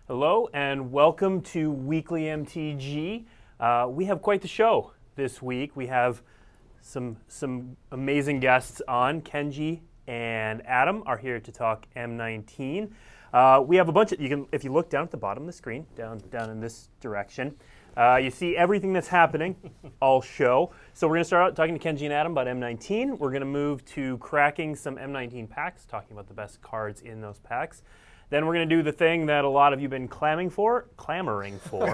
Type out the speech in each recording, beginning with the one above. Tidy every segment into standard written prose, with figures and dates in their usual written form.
Hello and welcome to WeeklyMTG. We have quite the show this week. We have some amazing guests on. Kenji and Adam are here to talk M19. We have a bunch of, if you look down at the bottom of the screen, down in this direction, you see everything that's happening all show. So we're going to start out talking to Kenji and Adam about M19. We're going to move to cracking some M19 packs, talking about the best cards in those packs. Then we're going to do the thing that a lot of you have been clamming for, clamming for,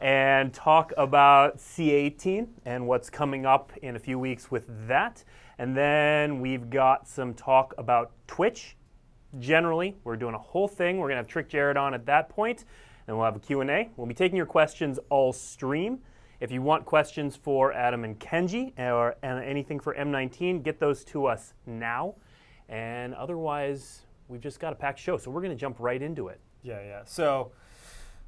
and talk about C18 and what's coming up in a few weeks with that. And then we've got some talk about Twitch. Generally, we're doing a whole thing. We're going to have Trick Jared on at that point, and we'll have a Q&A. We'll be taking your questions all stream. If you want questions for Adam and Kenji or anything for M19, get those to us now. And otherwise, we've just got a packed show, so we're going to jump right into it. Yeah. So,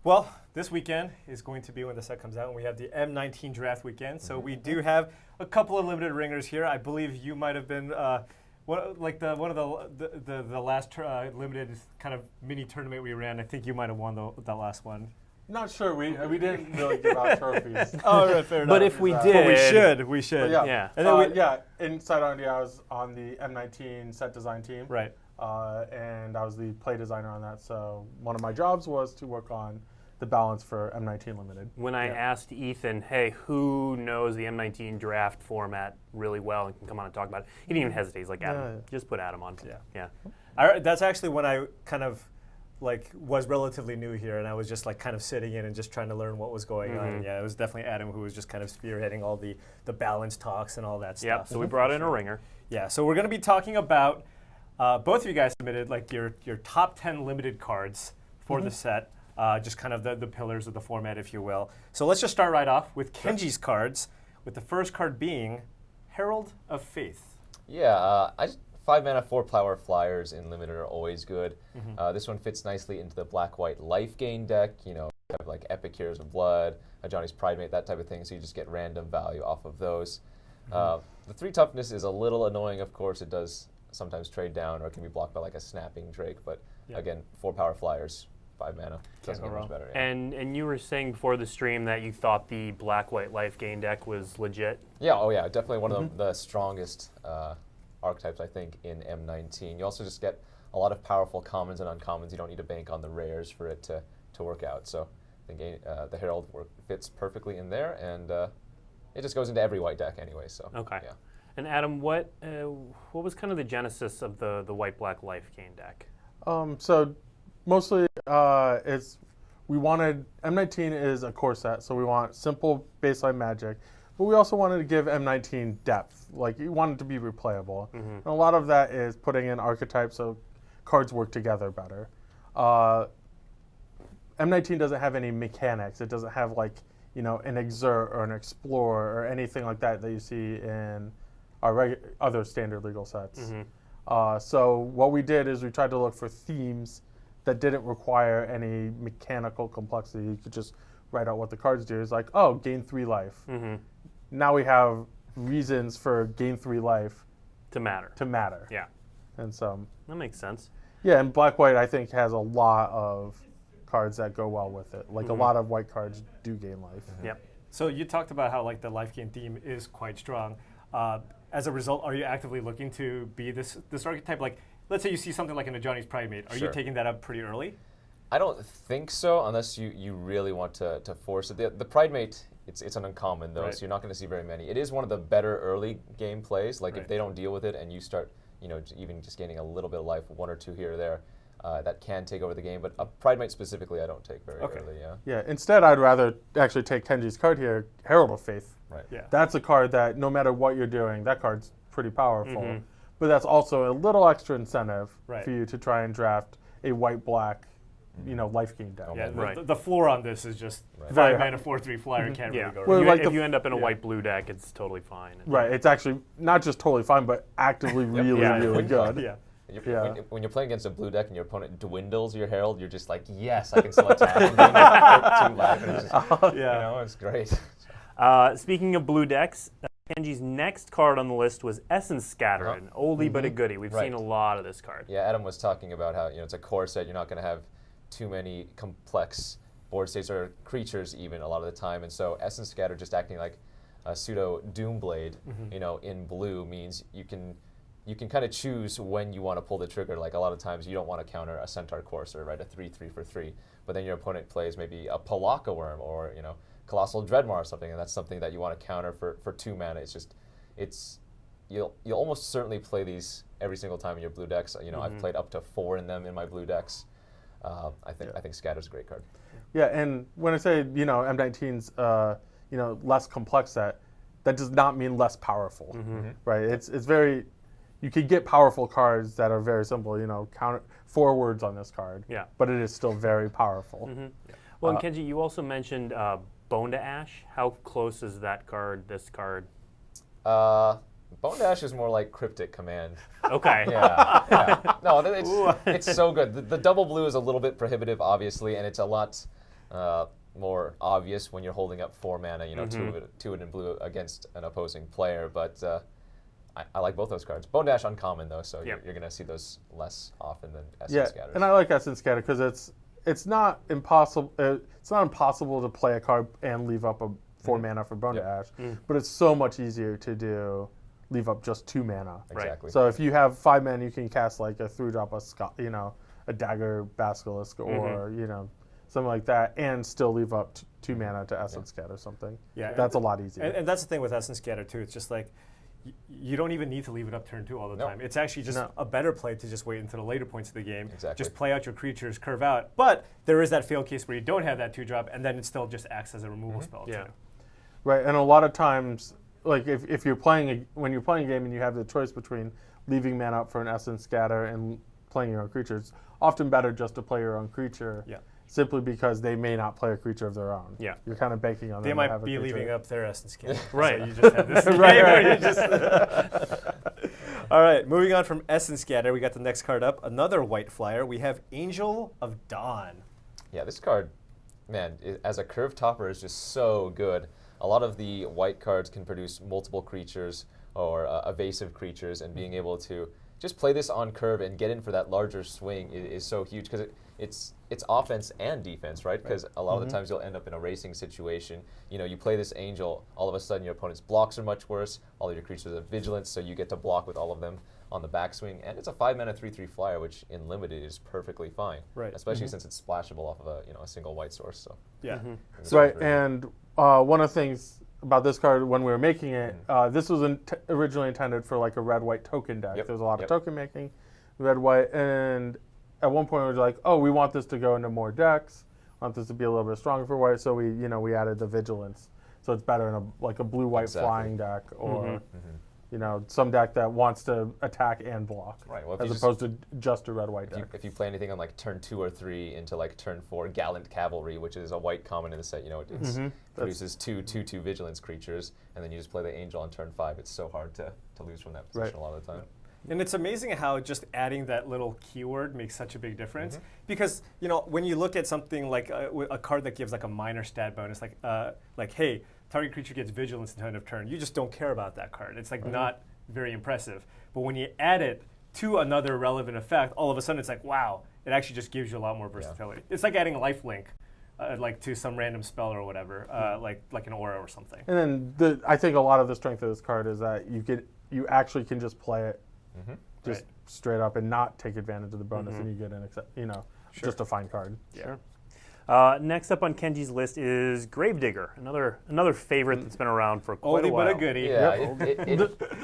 well, this weekend is going to be when the set comes out, and we have the M19 draft weekend. So we do have a couple of limited ringers here. I believe you might have been one of the last limited kind of mini tournament we ran. I think you might have won that last one. Not sure. We didn't really give out trophies. Oh, right, fair enough. But if we did, we should. But yeah. And then inside R&D, I was on the M19 set design team. Right. And I was the play designer on that. So one of my jobs was to work on the balance for M19 Limited. When I asked Ethan, hey, who knows the M19 draft format really well and can come on and talk about it, he didn't even hesitate. He's like, Adam, just put Adam on. Yeah. That's actually when I kind of was relatively new here, and I was just kind of sitting in and just trying to learn what was going on. And yeah, it was definitely Adam who was just kind of spearheading all the balance talks and all that stuff. Yep, so we brought in a ringer. Yeah, so we're going to be talking about, both of you guys submitted your top 10 limited cards for the set, just kind of the pillars of the format, if you will. So let's just start right off with Kenji's cards, with the first card being Herald of Faith. Yeah, 5 mana, 4 power flyers in limited are always good. This one fits nicely into the black-white life gain deck. You know, you have like Epic Heroes of Blood, a Johnny's Pridemate, that type of thing. So you just get random value off of those. The 3 toughness is a little annoying, of course. It does sometimes trade down, or it can be blocked by like a snapping Drake. But again, 4 power flyers, 5 mana. Doesn't get much better. Yeah. And you were saying before the stream that you thought the black-white life gain deck was legit. Yeah. Oh yeah. Definitely one of the strongest archetypes, I think, in M19. You also just get a lot of powerful commons and uncommons. You don't need to bank on the rares for it to work out. So I think the Herald fits perfectly in there, and it just goes into every white deck anyway. So okay. Yeah. And Adam, what was kind of the genesis of the white-black life gain deck? So mostly we wanted, M19 is a core set, so we want simple baseline magic. But we also wanted to give M19 depth. Like, you want it to be replayable. And a lot of that is putting in archetypes so cards work together better. M19 doesn't have any mechanics. It doesn't have, an exert or an explorer or anything like that you see in our other standard legal sets. So what we did is we tried to look for themes that didn't require any mechanical complexity. You could just write out what the cards do. It's like, oh, gain 3 life. Now we have reasons for gain 3 life to matter. Yeah. And so that makes sense. Yeah, and black-white, I think, has a lot of cards that go well with it. Like a lot of white cards do gain life. Yep. So you talked about how the life gain theme is quite strong. As a result, are you actively looking to be this archetype? Like, let's say you see something like in a Johnny's Pridemate. Are you taking that up pretty early? I don't think so, unless you really want to force it. The Pridemate, it's an uncommon though, so you're not going to see very many. It is one of the better early game plays. Like if they don't deal with it and you start, even just gaining a little bit of life, 1 or 2 here or there, that can take over the game. But a Pridemate specifically, I don't take very early. Yeah. Instead, I'd rather actually take Kenji's card here, Herald of Faith. Right. Yeah. That's a card that no matter what you're doing, that card's pretty powerful. But that's also a little extra incentive for you to try and draft a white-black life gain deck. Yeah, the floor on this is just 5 mana 4/3 flyer can't really go wrong. If you end up in a white-blue deck, it's totally fine. Right, it's actually not just totally fine, but actively really good. When you're playing against a blue deck and your opponent dwindles your Herald, you're just like, yes, I can still attack. I'm getting 2 life, and it's just, it's great. Speaking of blue decks, Kenji's next card on the list was Essence Scatter, an oldie but a goodie. We've seen a lot of this card. Yeah, Adam was talking about how it's a core set. You're not going to have too many complex board states or creatures even a lot of the time, and so Essence Scatter just acting like a pseudo Doomblade, in blue means you can kind of choose when you want to pull the trigger. Like a lot of times you don't want to counter a Centaur Courser, right? A 3/3 for 3, but then your opponent plays maybe a Palaka Worm or Colossal Dreadmaw or something, and that's something that you want to counter for 2 mana. You'll almost certainly play these every single time in your blue decks. I've played up to 4 in them in my blue decks. I think Scatter's a great card. Yeah, and when I say M19's less complex set, that does not mean less powerful, right? It's very. You could get powerful cards that are very simple. Counter 4 words on this card. Yeah. But it is still very powerful. Well, and Kenji, you also mentioned Bone to Ash. How close is that card? This card? Bone to Ash is more like Cryptic Command. Okay. Yeah. No, it's so good. The double blue is a little bit prohibitive, obviously, and it's a lot more obvious when you're holding up 4 mana, two of it in blue against an opposing player. But I like both those cards. Bone Dash uncommon though, so you're going to see those less often than Essence Scatter. And I like Essence Scatter because it's not impossible. It's not impossible to play a card and leave up a 4 mana for Bone Dash, but it's so much easier to do leave up just 2 mana. Exactly. So if you have 5 mana, you can cast like a 3-drop, a Dagger Basilisk, or something like that, and still leave up 2 mana to Essence Scatter something. Yeah, that's a lot easier. And that's the thing with Essence Scatter too. It's just like you don't even need to leave it up turn 2 all the time. It's actually just a better play to just wait until the later points of the game. Exactly. Just play out your creatures, curve out. But there is that fail case where you don't have that 2-drop, and then it still just acts as a removal spell too. Right, and a lot of times, like if you're playing when you're playing a game and you have the choice between leaving mana up for an Essence Scatter and playing your own creatures, often better just to play your own creature. Yeah. Simply because they may not play a creature of their own. Yeah. You're kind of banking on them. They might to be leaving up their Essence Scatter. Right. So you just have this. All right, moving on from Essence Scatter, we got the next card up. Another white flyer. We have Angel of Dawn. Yeah, this card, man, as a curve topper is just so good. A lot of the white cards can produce multiple creatures or evasive creatures, and being able to just play this on curve and get in for that larger swing is so huge because it's offense and defense, right? Because a lot of the times you'll end up in a racing situation. You play this Angel, all of a sudden your opponent's blocks are much worse. All of your creatures have vigilance, so you get to block with all of them on the backswing. And it's a 5 mana 3/3 flyer, which in limited is perfectly fine. Right. Especially since it's splashable off of a single white source. So yeah. Right. And one of the things about this card when we were making it, this was originally intended for like a red-white token deck. There was a lot of token making, red-white, and at one point we were like, oh, we want this to go into more decks. We want this to be a little bit stronger for white, so we added the vigilance, so it's better in a blue-white flying deck, or some deck that wants to attack and block, well, as opposed to just a red-white deck. If you play anything on like turn 2 or 3 into like turn 4, Gallant Cavalry, which is a white common in the set, it produces 2/2 vigilance creatures, and then you just play the Angel on turn 5. It's so hard to lose from that position a lot of the time. And it's amazing how just adding that little keyword makes such a big difference. Because when you look at something like a card that gives like a minor stat bonus, like hey, target creature gets vigilance until end of turn, you just don't care about that card. It's like not very impressive. But when you add it to another relevant effect, all of a sudden it's like, wow, it actually just gives you a lot more versatility. It's like adding lifelink like to some random spell or whatever, like an aura or something. And then I think a lot of the strength of this card is that you actually can just play it just straight up and not take advantage of the bonus, and you get just a fine card. Yeah. Sure. Next up on Kenji's list is Gravedigger, another favorite that's been around for quite a while. Oldie but a goodie. Yeah,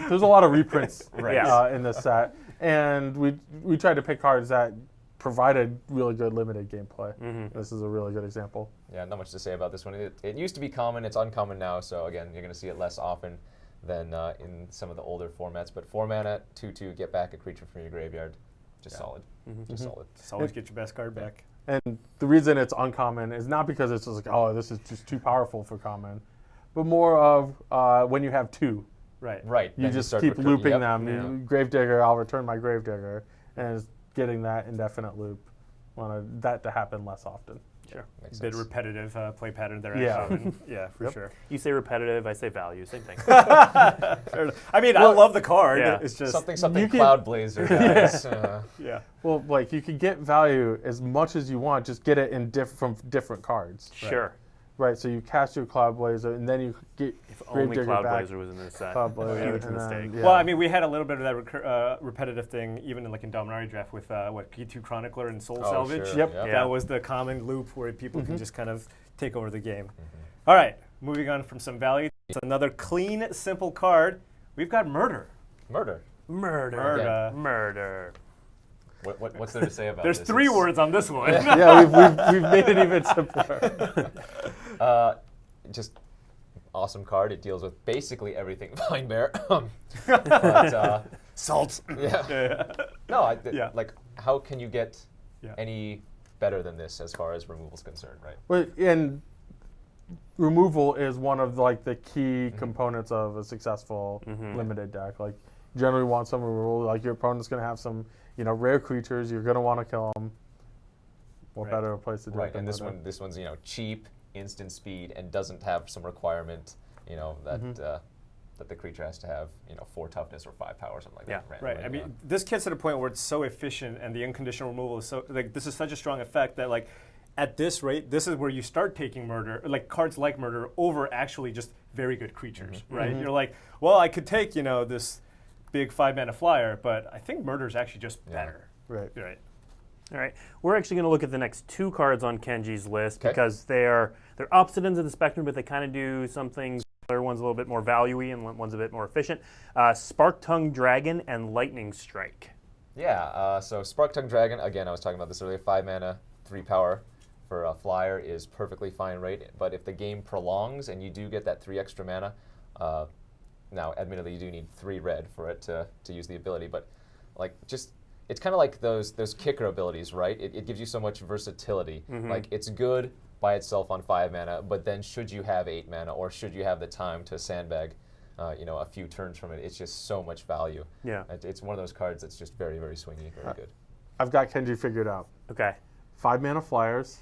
there's a lot of reprints in this set, and we tried to pick cards that provided really good limited gameplay. This is a really good example. Yeah, not much to say about this one. It used to be common, it's uncommon now, so again, you're going to see it less often than in some of the older formats. But 4 mana, 2/2, get back a creature from your graveyard. Just solid. Just solid. Just always get your best card back. And the reason it's uncommon is not because it's just like, oh, this is just too powerful for common, but more of when you have 2. Right. You just keep looping them. Gravedigger, I'll return my Gravedigger, and it's getting that indefinite loop. Want that to happen less often. Sure. Makes Bit sense. repetitive play pattern there. Yeah. Actually. Yeah, for Yep. sure. You say repetitive, I say value. Same thing. Fair enough. I mean, I love the card. Yeah. It's just Something You can- Cloud Blazer, guys. yeah. Well, like you could get value as much as you want, just get it in from different cards. Sure. Right, so you cast your Cloud Blazer, and then you get If only Gravedigger Cloud back. Blazer was in this set. Cloud Blazer, Huge and then- mistake. yeah. Well, I mean, we had a little bit of that repetitive thing even in in Dominaria draft with K2 Chronicler and Soul Oh, Salvage. sure, Yep. yeah. Yeah. That was the common loop where people can just kind of take over the game. All right, moving on from some value. It's another clean, simple card. We've got Murder. Murder. Murder. Murder. What's there to say about There's this? 3 words on this one. Yeah, we've made it even simpler. Just awesome card. It deals with basically everything Vine Bear. But, Salt. yeah. No, Yeah. like, how can you get Yeah. any better than this as far as removal's concerned, right? Well, and removal is one of like the key components of a successful limited deck. Like, you generally want some removal. Like, your opponent's going to have some, rare creatures. You're going to want to kill them. What Right. better place to do it Right, than and murder? this one's cheap, instant speed, and doesn't have some requirement, that that the creature has to have 4 toughness or 5 power, something like Yeah. that. Right. randomly, I mean, this gets to the point where it's so efficient, and the unconditional removal is so this is such a strong effect that at this rate, this is where you start taking Murder, cards like Murder, over actually just very good creatures. Right. You're like, well, I could take this big 5-mana flyer, but I think Murder is actually just better. Right. Right. All right, we're actually going to look at the next 2 cards on Kenji's list 'Kay. because they're opposite ends of the spectrum, but they kind of do some things. One's a little bit more value-y and one's a bit more efficient. Spark-Tongue Dragon and Lightning Strike. Yeah, so Spark-Tongue Dragon, again, I was talking about this earlier, 5 mana, 3 power for a flyer is perfectly fine rate, but if the game prolongs and you do get that 3 extra mana, now admittedly you do need 3 red for it to use the ability, but it's kind of like those kicker abilities, right? It gives you so much versatility. Like, it's good by itself on 5 mana, but then should you have 8 mana, or should you have the time to sandbag, a few turns from it, it's just so much value. Yeah. It's one of those cards that's just very, very swingy, very good. I've got Kenji figured out. Okay. 5-mana flyers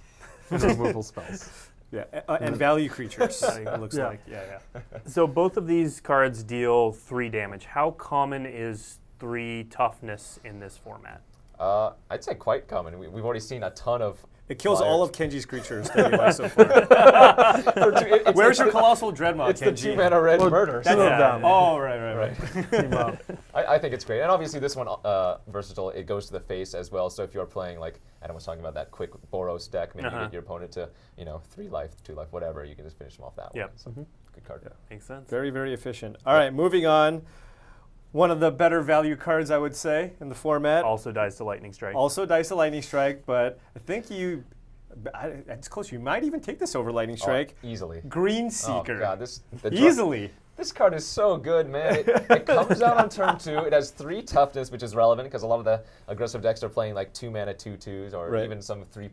and removal spells. Yeah. And value creatures. It looks Yeah. like. Yeah. So both of these cards deal 3 damage. How common is 3 toughness in this format? I'd say quite common. We've already seen a ton of. It kills flyers. all of Kenji's creatures that we like so far. Where's your Colossal Dreadmount, It's Kenji? the 2 mana red murder. Two of them. Oh, right. Team up. I think it's great, and obviously this one versatile. It goes to the face as well. So if you're playing, like Adam was talking about, that quick Boros deck, maybe you get your opponent to 3 life, 2 life, whatever, you can just finish them off that Yep. way. So good card. Yeah. Makes sense. Very, very efficient. All right, moving on. One of the better value cards, I would say, in the format. Also dies to Lightning Strike. Also dice to Lightning Strike, but I think it's close. You might even take this over Lightning Strike. Easily. Green Seeker. Oh god, Easily. This card is so good, man. It comes out on turn 2. It has 3 toughness, which is relevant because a lot of the aggressive decks are playing like 2 mana 2/2s, or Right. even some 2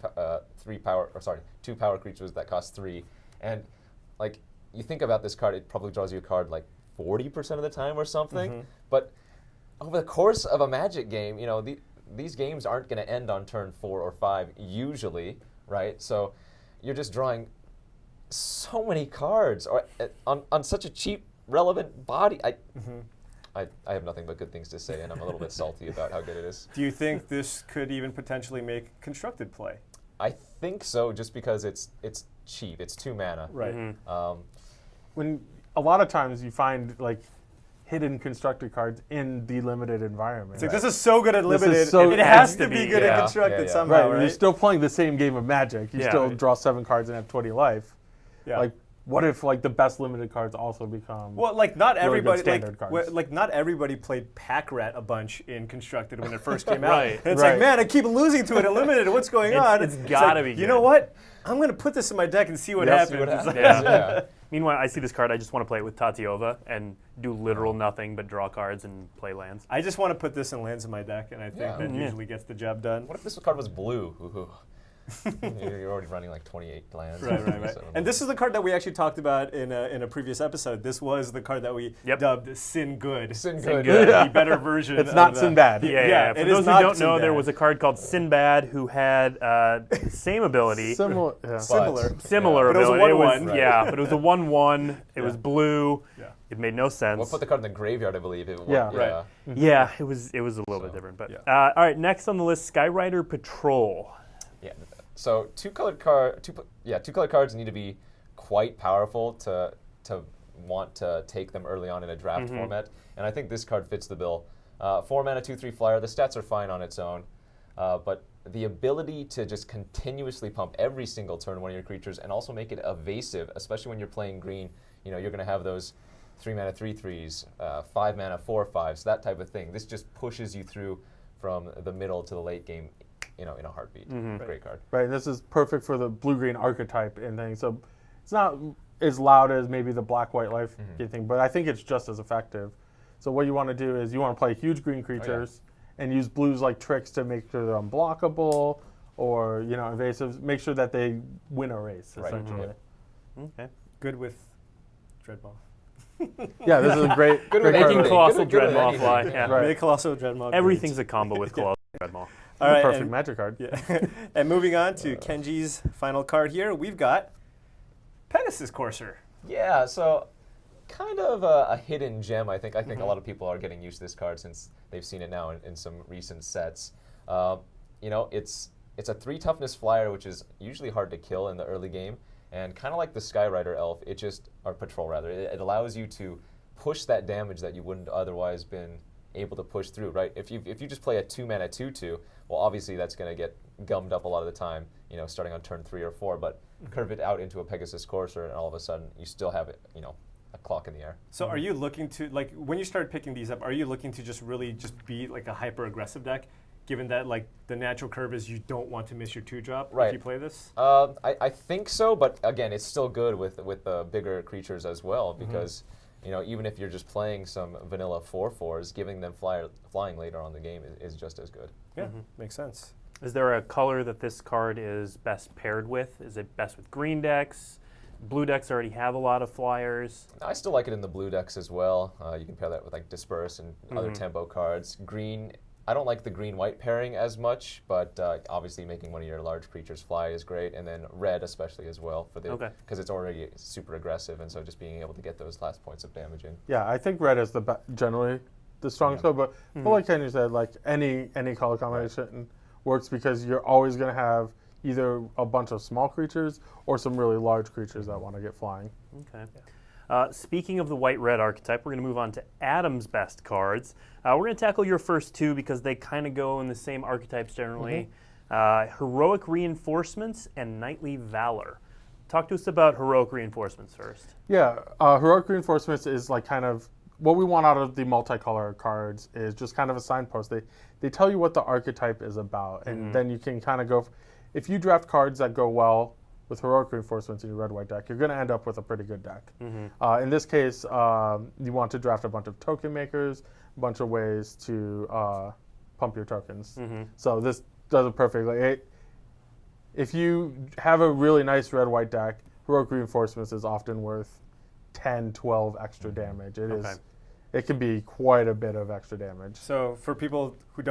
power creatures that cost 3. And like, you think about this card, it probably draws you a card like 40% of the time or something. But over the course of a Magic game, these games aren't going to end on turn 4 or 5 usually, right? So you're just drawing so many cards on such a cheap, relevant body. I have nothing but good things to say, and I'm a little bit salty about how good it is. Do you think this could even potentially make constructed play? I think so, just because it's cheap. It's 2 mana. Right. When a lot of times you find like hidden constructed cards in the limited environment. It's like, this is so good at This is limited. so- It has to to be be, good yeah. at constructed Yeah, yeah. somehow, right? You're still playing the same game of Magic. You Yeah. still draw 7 cards and have 20 life. Yeah. Like, what if like the best limited cards also become? Well, like not really good everybody, standard cards. like not everybody played Pack Rat a bunch in Constructed when it first came out. Right. And it's Right. like, man, I keep losing to it at Limited. What's going on? It's gotta like, be You know good. what? I'm gonna put this in my deck and see what Yep. happens. See what It's like- happens. Yeah. Yeah. Meanwhile, I see this card. I just want to play it with Tatiova and do literal nothing but draw cards and play lands. I just want to put this in lands in my deck, and I think Yeah. that Yeah. usually gets the job done. What if this card was blue? Ooh. You're already running like 28 lands. Right. So, And this is the card that we actually talked about in a previous episode. This was the card that we dubbed Sin Good. Sin Good. Good. The better version. It's not Sinbad. Yeah. For it those is who not don't know, there Sinbad. was a card called Sinbad who had the same ability. Similar. Yeah. Similar. Similar But it was a ability. 1/1. Right. Yeah, but it was a 1/1. It was blue. Yeah. It made no sense. We'll put the card in the graveyard, I believe. Yeah. Right. Yeah, it was a little bit different. But all right, next on the list, Skywriter Patrol. Yeah. So two colored cards need to be quite powerful to want to take them early on in a draft format, and I think this card fits the bill. 4 mana, 2/3 flyer. The stats are fine on its own, but the ability to just continuously pump every single turn one of your creatures and also make it evasive, especially when you're playing green. You know, you're going to have those 3 mana 3/3s, 5 mana 4/5s, that type of thing. This just pushes you through from the middle to the late game, in a heartbeat. Great card. Right, and this is perfect for the blue-green archetype and things. So it's not as loud as maybe the black-white life thing, but I think it's just as effective. So what you want to do is you want to play huge green creatures and use blues like tricks to make sure they're unblockable or invasive. Make sure that they win a race, Right. essentially. Okay. Good with Dreadmaw. Yeah, this is a great Good great with card. Making anything. Colossal Good with Dreadmaw anything. fly. Yeah. Right. Make Colossal Dreadmaw. Everything's a combo with Colossal Dreadmaw. All right, Perfect and- magic card. Yeah. And moving on to Kenji's final card here, we've got Pegasus Courser. Yeah, so kind of a hidden gem, I think. I think a lot of people are getting used to this card since they've seen it now in some recent sets. It's a 3 toughness flyer, which is usually hard to kill in the early game. And kind of like the Skywriter elf, or patrol rather, it allows you to push that damage that you wouldn't otherwise been able to push through, right? If you just play a 2 mana 2/2, well, obviously that's going to get gummed up a lot of the time, starting on turn 3 or 4. But curve it out into a Pegasus Courser, and all of a sudden you still have it, a clock in the air. So are you looking to, when you start picking these up, are you looking to just really be like a hyper-aggressive deck, given that the natural curve is you don't want to miss your 2-drop if you play this? I think so, but again, it's still good with the bigger creatures as well, because even if you're just playing some vanilla 4/4s, giving them flying later on in the game is just as good. Yeah, makes sense. Is there a color that this card is best paired with? Is it best with green decks? Blue decks already have a lot of flyers. I still like it in the blue decks as well. You can pair that with Disperse and other tempo cards. Green, I don't like the green-white pairing as much, but obviously making one of your large creatures fly is great, and then red especially as well because it's already super aggressive, and so just being able to get those last points of damage in. Yeah, I think red is generally the strongest color, but like Kenji said, any color combination works because you're always going to have either a bunch of small creatures or some really large creatures that want to get flying. Okay. Speaking of the white-red archetype, we're going to move on to Adam's best cards. We're going to tackle your first two because they kind of go in the same archetypes generally. Heroic Reinforcements and Knightly Valor. Talk to us about Heroic Reinforcements first. Yeah, Heroic Reinforcements is kind of what we want out of the multicolor cards is just kind of a signpost. They tell you what the archetype is about, and then you can kind of go. If you draft cards that go well with Heroic Reinforcements in your red-white deck, you're going to end up with a pretty good deck. In this case, you want to draft a bunch of token makers, a bunch of ways to pump your tokens. So this does it perfectly. If you have a really nice red-white deck, Heroic Reinforcements is often worth 10, 12 extra damage. It can be quite a bit of extra damage. So for people who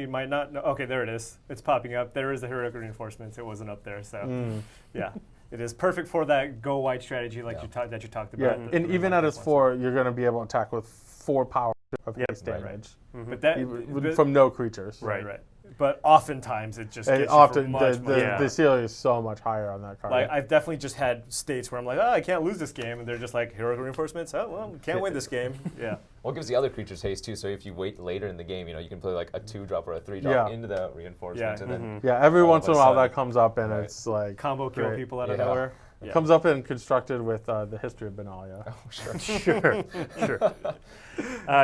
might not know, okay, there it is. It's popping up. There is the Heroic Reinforcements. It wasn't up there, so yeah. It is perfect for that go white strategy that you talked about. Yeah, and even at its 4, you're going to be able to attack with 4 power of haste damage But that from no creatures. right. But oftentimes it just And gets often you for much, the ceiling is so much higher on that card. I've definitely just had states where I'm like, I can't lose this game, and they're just like, Heroic Reinforcements? Oh, well, can't win this game. Yeah. Well, it gives the other creatures haste too, so if you wait later in the game, you can play a 2-drop or a 3-drop into the reinforcements, and then every once in a while sudden, that comes up, and it's like combo kill great. people out of nowhere. It comes up and constructed with the history of Benalia. Oh, sure. Sure.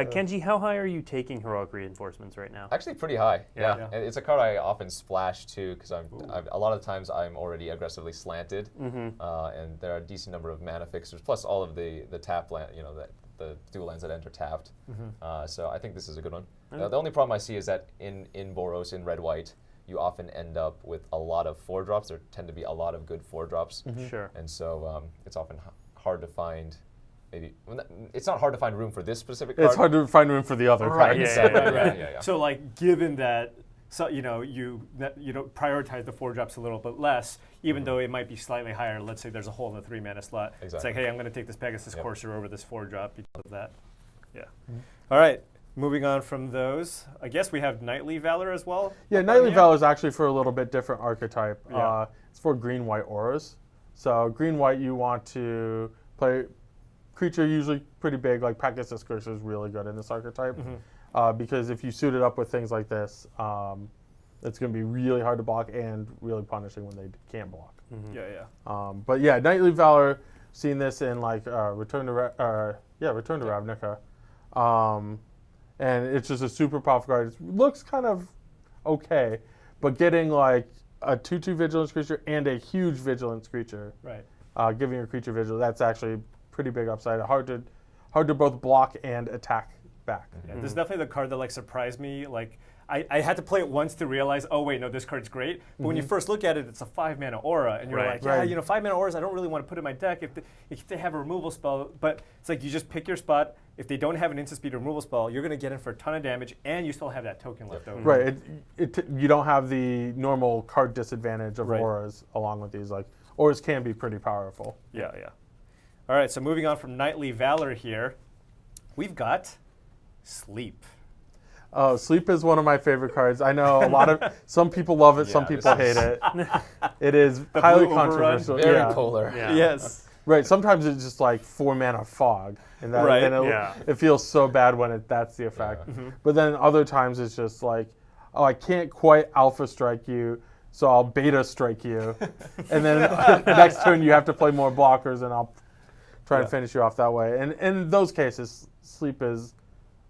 Kenji, how high are you taking Heroic Reinforcements right now? Actually, pretty high. Yeah. And it's a card I often splash too because a lot of times I'm already aggressively slanted, and there are a decent number of mana fixers plus all of the tap land, the dual lands that enter tapped. So I think this is a good one. The only problem I see is that in Boros in red white, you often end up with a lot of 4-drops. There tend to be a lot of good 4-drops. Sure. And so it's often hard to find, it's not hard to find room for this specific card. It's hard to find room for the other Right, cards. exactly. Right. Yeah. So like, given that, so you don't prioritize the 4-drops a little bit less, even though it might be slightly higher. Let's say there's a hole in the 3-mana slot. It's like, hey, I'm going to take this Pegasus Courser over this 4-drop because of that. Yeah. All right. Moving on from those, I guess we have Nightly Valor as well. Yeah, Nightly Valor is actually for a little bit different archetype. Yeah. It's for green-white auras. So green-white, you want to play creature usually pretty big, like Pegasus Courser is really good in this archetype. Because if you suit it up with things like this, it's going to be really hard to block and really punishing when they can't block. But yeah, Nightly Valor, seen this in like Return to Ravnica. And it's just a super powerful card. It looks kind of okay, but getting like a 2/2 vigilance creature and a huge vigilance creature, giving your creature vigilance, that's actually pretty big upside. Hard to both block and attack back. Yeah, this is definitely the card that like surprised me. Like I had to play it once to realize, oh wait, no, this card's great. But when you first look at it, it's a 5-mana aura, and you're like, yeah, 5-mana auras, I don't really want to put in my deck if they have a removal spell. But it's like you just pick your spot. If they don't have an instant speed removal spell, you're going to get in for a ton of damage, and you still have that token left over. Right. You don't have the normal card disadvantage of auras along with these. Like auras can be pretty powerful. Yeah. All right. So moving on from Nightly Valor here, we've got Sleep. Oh, Sleep is one of my favorite cards. I know some people love it, some people hate it. It is highly controversial. Very polar. Yeah. Yes. Right. Sometimes it's just like 4-mana fog, and it feels so bad when that's the effect. But then other times it's just like, oh, I can't quite alpha strike you, so I'll beta strike you, and then the next turn you have to play more blockers, and I'll try and finish you off that way. And in those cases, Sleep is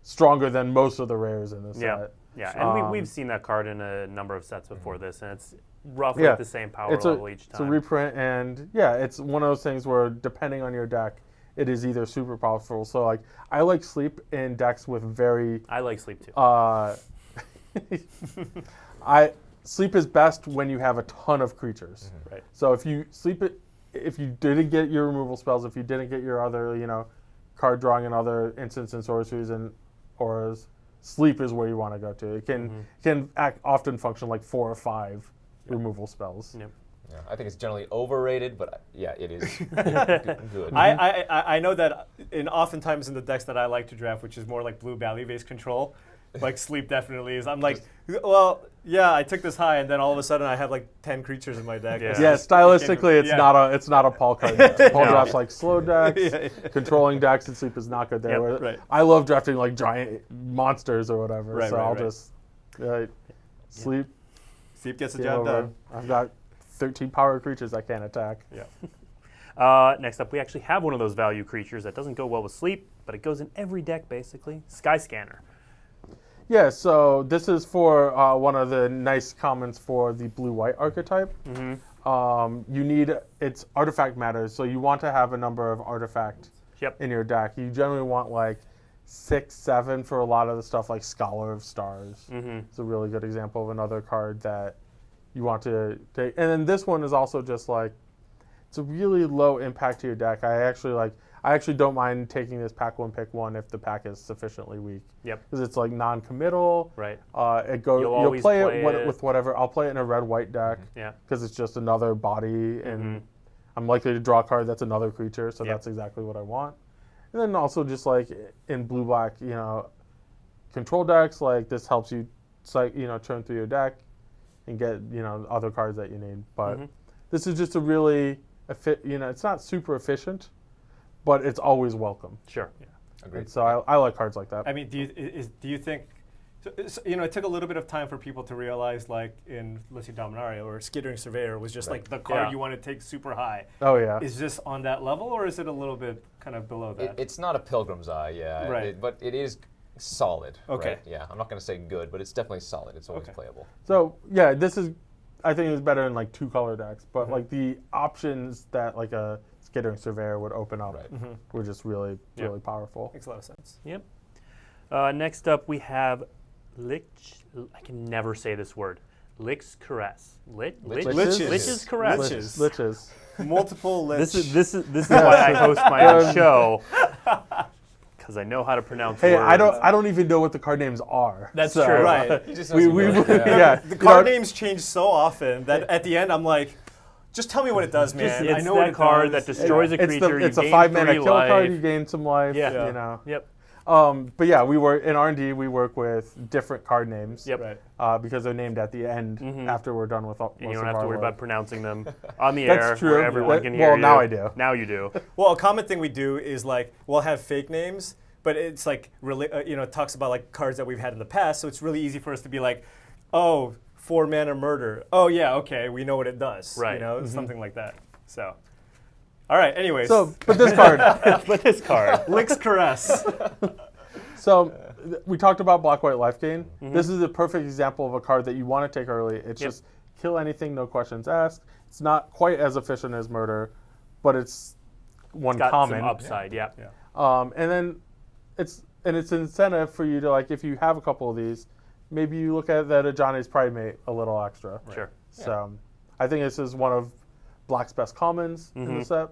stronger than most of the rares in this set. Yeah, and we've seen that card in a number of sets before this, and it's roughly the same power level each time. It's a reprint, and it's one of those things where depending on your deck, it is either super powerful. So like, I like Sleep in decks with very. I like Sleep too. Sleep is best when you have a ton of creatures. Right. So if you sleep it, if you didn't get your removal spells, if you didn't get your other card drawing and other instants and sorceries and auras, Sleep is where you want to go to. It can often function like 4 or 5 removal spells. Yep. Yeah, I think it's generally overrated, but yeah, it is good. I know that oftentimes in the decks that I like to draft, which is more like blue value-based control, like Sleep definitely is. I'm like, well, yeah, I took this high, and then all of a sudden I have like 10 creatures in my deck. Yeah, stylistically, it's not a Paul card. Paul drafts like slow decks, controlling decks, and Sleep is not good there. I love drafting like giant monsters or whatever. I'll just Sleep. Sleep gets the job done. I've got 13 power creatures I can't attack. Yeah. Next up, we actually have one of those value creatures that doesn't go well with Sleep, but it goes in every deck basically. Sky Scanner. Yeah, so this is for one of the nice commons for the blue-white archetype. It's artifact matters, so you want to have a number of artifacts in your deck. You generally want like 6, 7 for a lot of the stuff like Scholar of Stars. It's a really good example of another card that you want to take. And then this one is also just like, it's a really low impact to your deck. I actually don't mind taking this pack 1, pick 1 if the pack is sufficiently weak. Because it's like non-committal. Right. You'll play it with whatever. I'll play it in a red-white deck. Because it's just another body, and I'm likely to draw a card that's another creature, so that's exactly what I want. And then also just like in blue-black, control decks, like this helps you, churn through your deck and get other cards that you need. But this is just a really, it's not super efficient, but it's always welcome. Sure. Yeah. Agreed. And so I like cards like that. I mean, do you think? So, it took a little bit of time for people to realize, like in, let's say, Dominaria or Skittering Surveyor was just like the card you want to take super high. Oh yeah. Is this on that level, or is it a little bit kind of below that? It's not a Pilgrim's Eye, Right. But it is solid. Okay. Right? Yeah, I'm not going to say good, but it's definitely solid. It's always playable. So yeah, I think it's better in like 2-color decks, but like the options that like a Skittering Surveyor would open up were just really powerful. Makes a lot of sense. Yep. Next up, we have I can never say this word. Licks Caress. Liches. Liches Caress. Liches. Multiple lich. This is why I host my own show. Because I know how to pronounce Hey, words. I don't even know what the card names are. That's so, true. Right. He just We, knows we, the ability. yeah. The card names change so often that at the end I'm like, just tell me what it does, man. It's I know that what it card does. that destroys a creature. It's you a gain 5-mana 3 kill life. card. You gain some life. Yeah. You know. Yep. But yeah, we were in R&D. We work with different card names. Yep. Right. Because they're named at the end after we're done with all. And you most don't of have to our worry work. about pronouncing them on the That's air true. where everyone That- can hear well, you. now I do. Now you do. Well, a common thing we do is like we'll have fake names, but it's like it talks about like cards that we've had in the past, so it's really easy for us to be like, oh, 4-mana murder. Oh yeah, okay, we know what it does. Right. Something like that. So, all right. Anyways, So, but this card. But this card. Licks Caress. So we talked about black-white life gain. This is a perfect example of a card that you want to take early. It's just kill anything, no questions asked. It's not quite as efficient as murder, but it's one Got common. some upside. Yeah. And then it's an incentive for you to, like, if you have a couple of these, maybe you look at that Ajani's Primate a little extra. Sure. So I think this is one of Black's best commons in the set.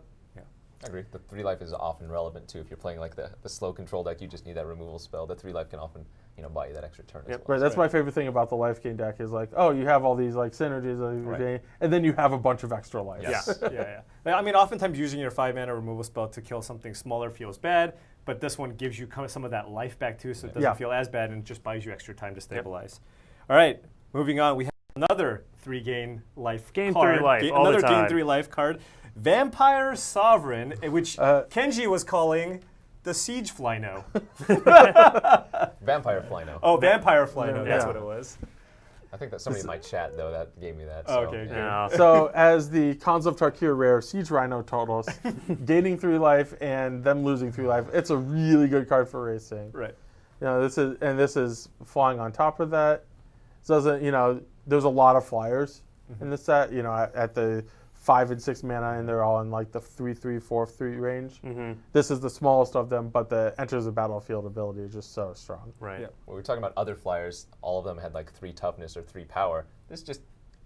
I agree. The 3 life is often relevant too. If you're playing like the slow control deck, you just need that removal spell. The 3 life can often buy you that extra turn as well. Right, that's my favorite thing about the life gain deck is like, oh, you have all these like synergies that you're getting, and then you have a bunch of extra life. Yes. yeah. I mean, oftentimes using your 5-mana removal spell to kill something smaller feels bad, but this one gives you some of that life back too, so it doesn't feel as bad and just buys you extra time to stabilize. All right, moving on. We have another 3-gain life Gain card. 3 life all the another time. gain 3 life card. Vampire Sovereign, which Kenji was calling the Siege Flyno. Vampire Flyno. Oh, Vampire Flyno, that's Yeah. what it was. I think that somebody in my chat though that gave me that. Oh, So, okay, good. Yeah. So as the Khans of Tarkir rare Siege Rhino told us, gaining 3 life and them losing 3 life, it's a really good card for racing. Right. This is flying on top of that. So there's a lot of flyers in the set. At the 5 and 6 mana, and they're all in like the 3/3, 4/3 range. This is the smallest of them, but the enters the battlefield ability is just so strong. Right. Yeah. when we're talking about other flyers, all of them had like 3 toughness or 3 power. This just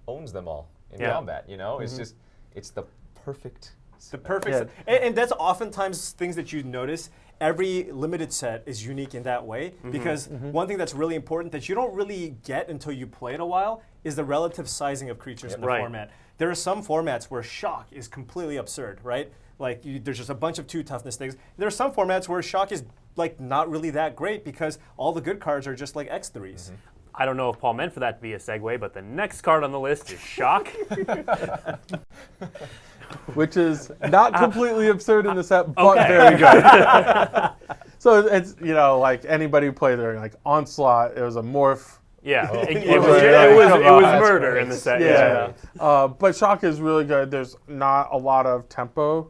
owns them all in combat. It's the perfect. The perfect Yeah. set. And that's oftentimes things that you notice. Every limited set is unique in that way because one thing that's really important that you don't really get until you play it a while is the relative sizing of creatures in the Right. format. There are some formats where shock is completely absurd, right? Like there's just a bunch of 2 toughness things. There are some formats where shock is like not really that great because all the good cards are just like X3s. I don't know if Paul meant for that to be a segue, but the next card on the list is Shock. Which is not completely absurd in the set, but Okay. very good. So it's like anybody who played there, like Onslaught, it was a morph. Yeah. Oh. It was That's murder great. in the set. Yeah. But Shock is really good. There's not a lot of tempo,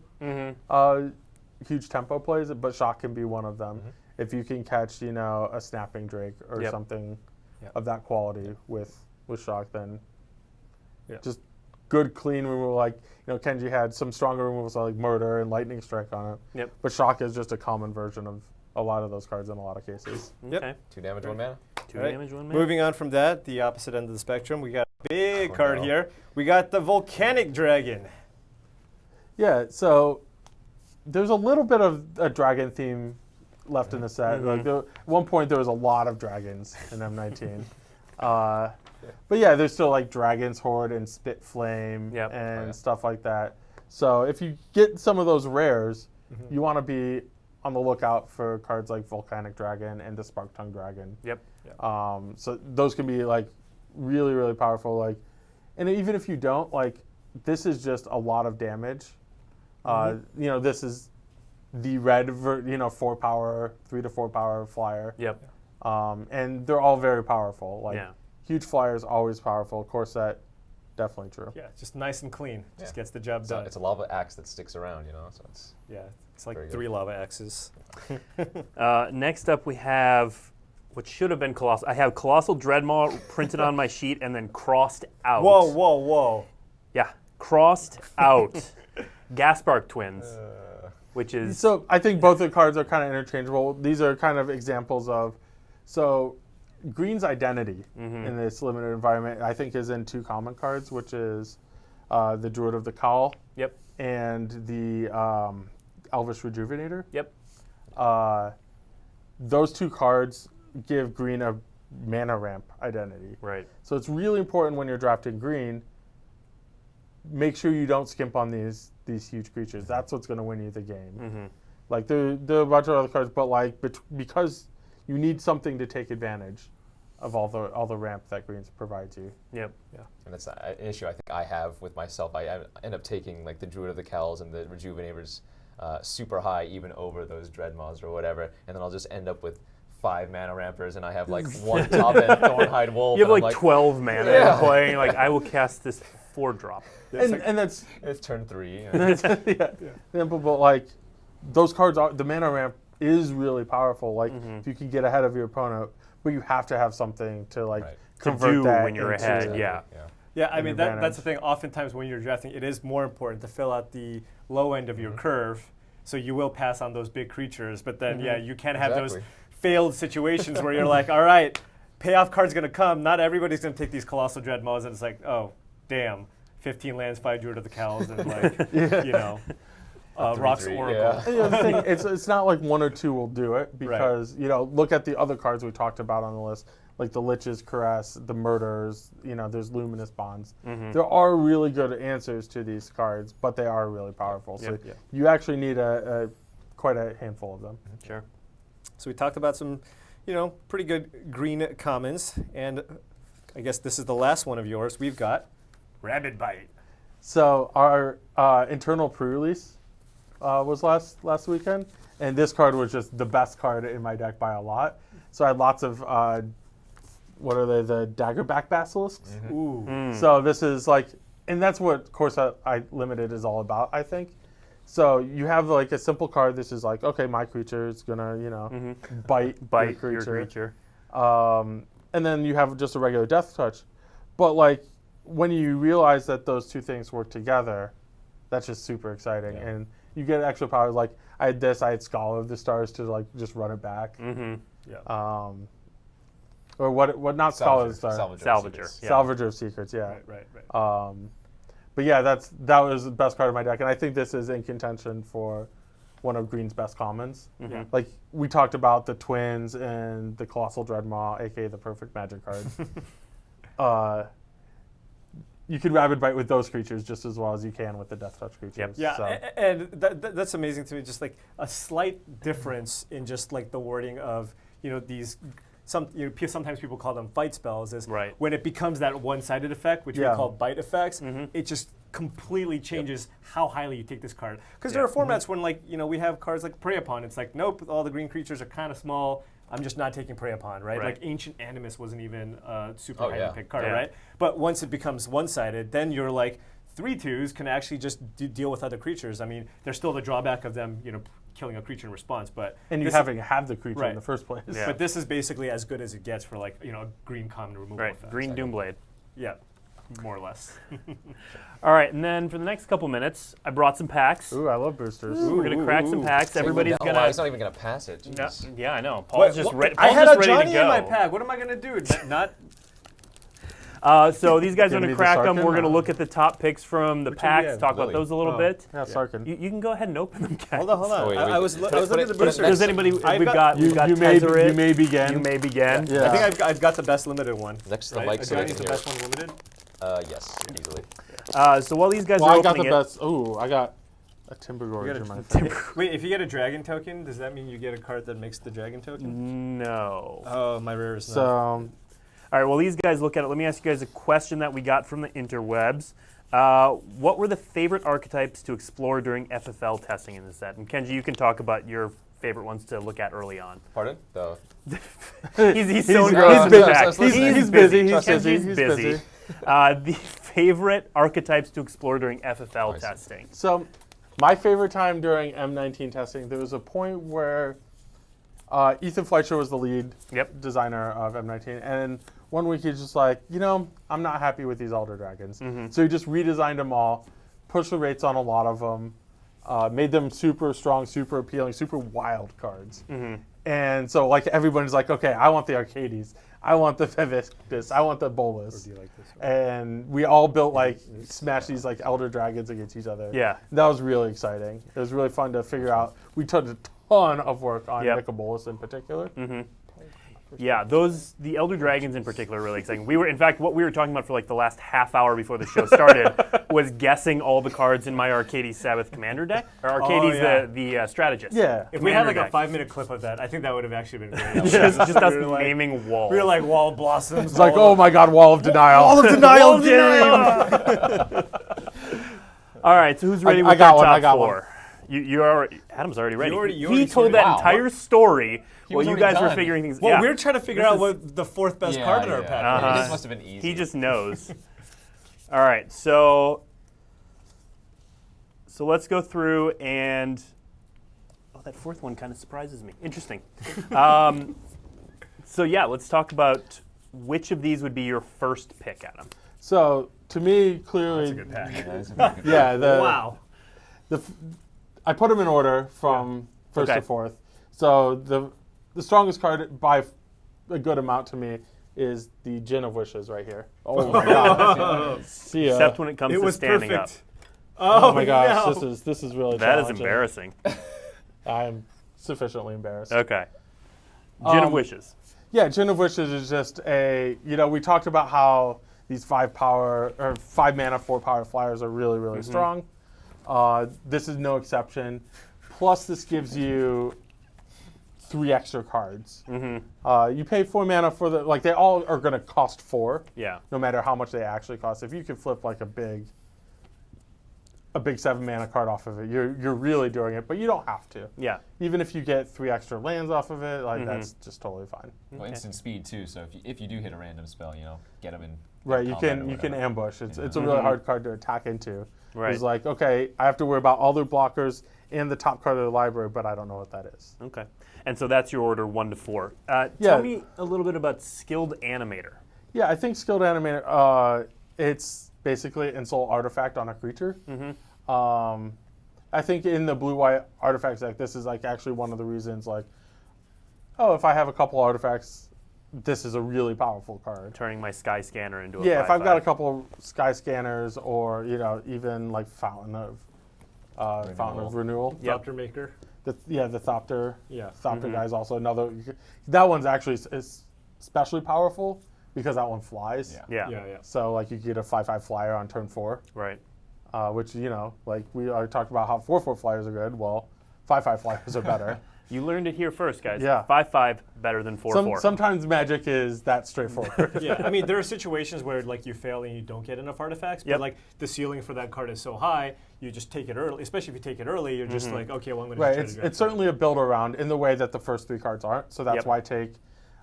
huge tempo plays, but Shock can be one of them. If you can catch, a Snapping Drake or something of that quality with Shock, then just good, clean removal. Like, Kenji had some stronger removals like Murder and Lightning Strike on it. Yep. But Shock is just a common version of a lot of those cards in a lot of cases. Okay. 2 damage, 1 mana. 2 Right. damage, 1 mana. Moving on from that, the opposite end of the spectrum, we got a big Oh, card no. here. We got the Volcanic Dragon. Yeah, so there's a little bit of a dragon theme left in the set. Like at one point there was a lot of dragons in M19. But yeah, there's still like Dragon's Horde and Spit Flame and stuff like that. So if you get some of those rares, you want to be on the lookout for cards like Volcanic Dragon and the Spark Tongue Dragon. Yep. So those can be like really, really powerful. Like, and even if you don't, like, this is just a lot of damage. This is the red, 4 power, 3 to 4 power flyer. Yep. And they're all very powerful. Like, Yeah. huge flyer is always powerful. Corset, definitely true. Yeah, just nice and clean. Just Yeah. gets the job So done. it's a lava axe that sticks around, so it's It's like Very good. 3 lava axes. Next up, we have what should have been Colossal. I have Colossal Dreadmaw printed on my sheet and then crossed out. Whoa. Yeah, crossed out. Gaspark Twins, which is... So I think both the cards are kind of interchangeable. These are kind of examples of, so green's identity in this limited environment, I think, is in 2 common cards, which is the Druid of the Cowl Yep. and the Elvish Rejuvenator. Yep. Those 2 cards give green a mana ramp identity. Right. So it's really important when you're drafting green, make sure you don't skimp on these huge creatures. That's what's going to win you the game. Like there are a bunch of other cards, but like because you need something to take advantage of all the ramp that greens provides you. Yep. Yeah. And that's an issue I think I have with myself. I end up taking like the Druid of the Cowls and the Rejuvenators super high, even over those Dreadmaws or whatever, and then I'll just end up with 5 mana rampers, and I have like 1 top end Thornhide Wolf. You have and like I'm 12 mana Yeah. playing. Like, I will cast this 4-drop. And that's It's turn 3. but like those cards are the mana ramp is really powerful. Like if you can get ahead of your opponent, but you have to have something to like Right. convert do that when you're into- ahead. Yeah. Yeah, I an mean, advantage. that's the thing. Oftentimes when you're drafting, it is more important to fill out the low end of your curve, so you will pass on those big creatures. But then, yeah, you can't have those Exactly. failed situations where you're like, all right, payoff card's going to come. Not everybody's going to take these Colossal Dreadmaws, and it's like, oh, damn, 15 lands, 5 Druid of the Cowls, and like, you know, Rock's 3/3, Oracle. yeah. You know, the thing, it's not like 1 or 2 will do it because you know look at the other cards we talked about on the list, like the Lich's Caress, the Murders. You know, there's Luminous Bonds. There are really good answers to these cards, but they are really powerful. So Yep. you actually need quite a handful of them. Sure. So we talked about some, you know, pretty good green commons, and I guess this is the last one of yours. We've got Rabid Bite. So our internal pre-release was last weekend, and this card was just the best card in my deck by a lot. So I had lots of what are they? The Daggerback Basilisks. Ooh. So this is like, and that's what Course I Limited is all about, I think. So you have like a simple card. This is like, okay, my creature is gonna, you know, bite Your creature. and then you have just a regular Death Touch. But like when you realize that those 2 things work together, that's just super exciting, and you get extra power. Like I had Scholar of the Stars to like just run it back. Yeah. Or what? Not Scholar of the Stars. Salvager. Yeah. Salvager of Secrets. Yeah. Right. But yeah, that was the best card of my deck, and I think this is in contention for one of Green's best commons. Yeah. Like we talked about the Twins and the Colossal Dreadmaw, aka the perfect Magic card. You can Rabid Bite with those creatures just as well as you can with the Death Touch creatures. Yep. Yeah, So. and that's amazing to me. Just like a slight difference in just like the wording of, you know, these. Sometimes people call them fight spells. Is Right. when it becomes that one-sided effect, which we Yeah. call bite effects. It just completely changes how highly you take this card. Because there are formats when, like, you know, we have cards like Prey Upon. It's like, nope, all the green creatures are kind of small. I'm just not taking Prey Upon, right? Right. Like Ancient Animus wasn't even a super Oh, highly yeah. picked card, Yeah. right? But once it becomes one-sided, then you're like 3/2s can actually just deal with other creatures. I mean, there's still the drawback of them, you know, killing a creature in response, but And you this- having to have the creature Right. in the first place. Yeah. But this is basically as good as it gets for, like, you know, a green common removal Right. effect. Green Doomblade. Yeah, more or less. All right, and then for the next couple minutes, I brought some packs. Ooh, I love boosters. We're gonna crack some packs. Everybody's No, gonna. He's not even gonna pass it. No, Jeez. yeah, I know. Paul's just What- ready. I Paul's had just a ready Johnny to go. in my pack. What am I gonna do? Not. So these guys are Give going me to the crack them. Sarkin, We're going to or- look at the top picks from the Which one do you packs, have? talk about Lily. those a little Oh. bit. Yeah, Sarkin. You can go ahead and open them, guys. Hold on. Oh, wait, I wait. was Put looking it- at the put it boosters. next- Does anybody? I've We've got- got You Tezzeret. may begin. You may begin. Yeah. I think I've got the best limited one. Next to the right? mic so they Johnny's can the hear best one limited. Yes, easily. So while these guys Well, are I got opening the it, best. Ooh, I got a Timber You Gorge got in my a- pack. Wait, if you get a dragon token, does that mean you get a card that makes the dragon token? no. Oh, my rare is So, All right, while these guys look at it, let me ask you guys a question that we got from the interwebs. What were the favorite archetypes to explore during FFL testing in the set? And Kenji, you can talk about your favorite ones to look at early on. Pardon? The He's so He's engrossed in busy. the pack. He's busy. He's busy. He's Kenji's busy. He's busy. The favorite archetypes to explore during FFL I see. testing. So, my favorite time during M19 testing, there was a point where Ethan Fleischer was the lead Yep. designer of M19, and one week he's just like, you know, I'm not happy with these Elder Dragons. So he just redesigned them all, pushed the rates on a lot of them, made them super strong, super appealing, super wild cards. And so like everyone's like, okay, I want the Arcades, I want the Vivictus, I want the Bolus. Or do you like this one? And we all built like smash these like Elder Dragons against each other. Yeah. That was really exciting. It was really fun to figure out. We took a ton of work on Yep. Bolus in particular. Yeah, the Elder Dragons in particular are really exciting. In fact, what we were talking about for like the last half hour before the show started was guessing all the cards in my Arcades Sabbath Commander deck. Or Arcades, yeah. the strategist. Yeah. If we had like Commander a deck. 5-minute clip of that, I think that would have actually been great. just us We were like- naming walls. We were like Wall of Blossoms. It's like, oh my God, Wall of Denial. Wall of Denial Wall of game! All right, so who's ready I with got their one, top I got four? You already, Adam's already ready. you he already told sorted that it. Wow. entire story while was you already guys were done. figuring things. Well, yeah. we're trying to figure out what the fourth best card in our pack Uh-huh. is. This must have been easy. He just knows. All right, so let's go through and that fourth one kind of surprises me. Interesting. So yeah, let's talk about which of these would be your first pick, Adam. So to me, clearly, That's a good pack. Yeah, that's a very good yeah, Wow. I put them in order from first Okay. to fourth. So the strongest card by a good amount to me is the Gin of Wishes right here. Oh my God! See ya. Except when it comes It to was standing perfect. Oh Oh my gosh, no. this is really up. That is challenging. embarrassing. I am sufficiently embarrassed. Okay. Gin of Wishes. Yeah, Gin of Wishes is just we talked about how these 5 mana, 4 power flyers are really, really strong. This is no exception. Plus, this gives you 3 extra cards. You pay 4 mana for they all are going to cost 4. Yeah. No matter how much they actually cost. If you can flip like a big 7 mana card off of it, you're really doing it, but you don't have to. Yeah. Even if you get 3 extra lands off of it, that's just totally fine. Well, instant speed too. So if you do hit a random spell, get them in. Right, you combat or can whatever. ambush. It's a really hard card to attack into. Right. It's like, okay, I have to worry about all their blockers and the top card of the library, but I don't know what that is. Okay. And so that's your order 1 to 4. Yeah. Tell me a little bit about Skilled Animator. Yeah, I think Skilled Animator, it's basically Insult Artifact on a creature. I think in the blue-white artifacts deck, this is actually one of the reasons if I have a couple artifacts, this is a really powerful card. Turning my Sky Scanner into a 5/5. Yeah, if I've got a couple Sky Scanners or even Fountain of Renewal. Thopter Maker. The Thopter. Yeah. Thopter guy's also another. That one's actually is especially powerful because that one flies. Yeah. Yeah. So you get a 5/5 flyer on turn 4, Right. which we already talked about how 4/4 flyers are good. Well, 5/5 flyers are better. You learned it here first, guys. Yeah. 5/5 better than 4/4. Sometimes Magic is that straightforward. Yeah, I mean, there are situations where you fail and you don't get enough artifacts, Yep. but the ceiling for that card is so high, you just take it early. Especially if you take it early, you're just okay, well, I'm going to Right, try to draft it's certainly a build around in the way that the first 3 cards aren't. So that's Yep. why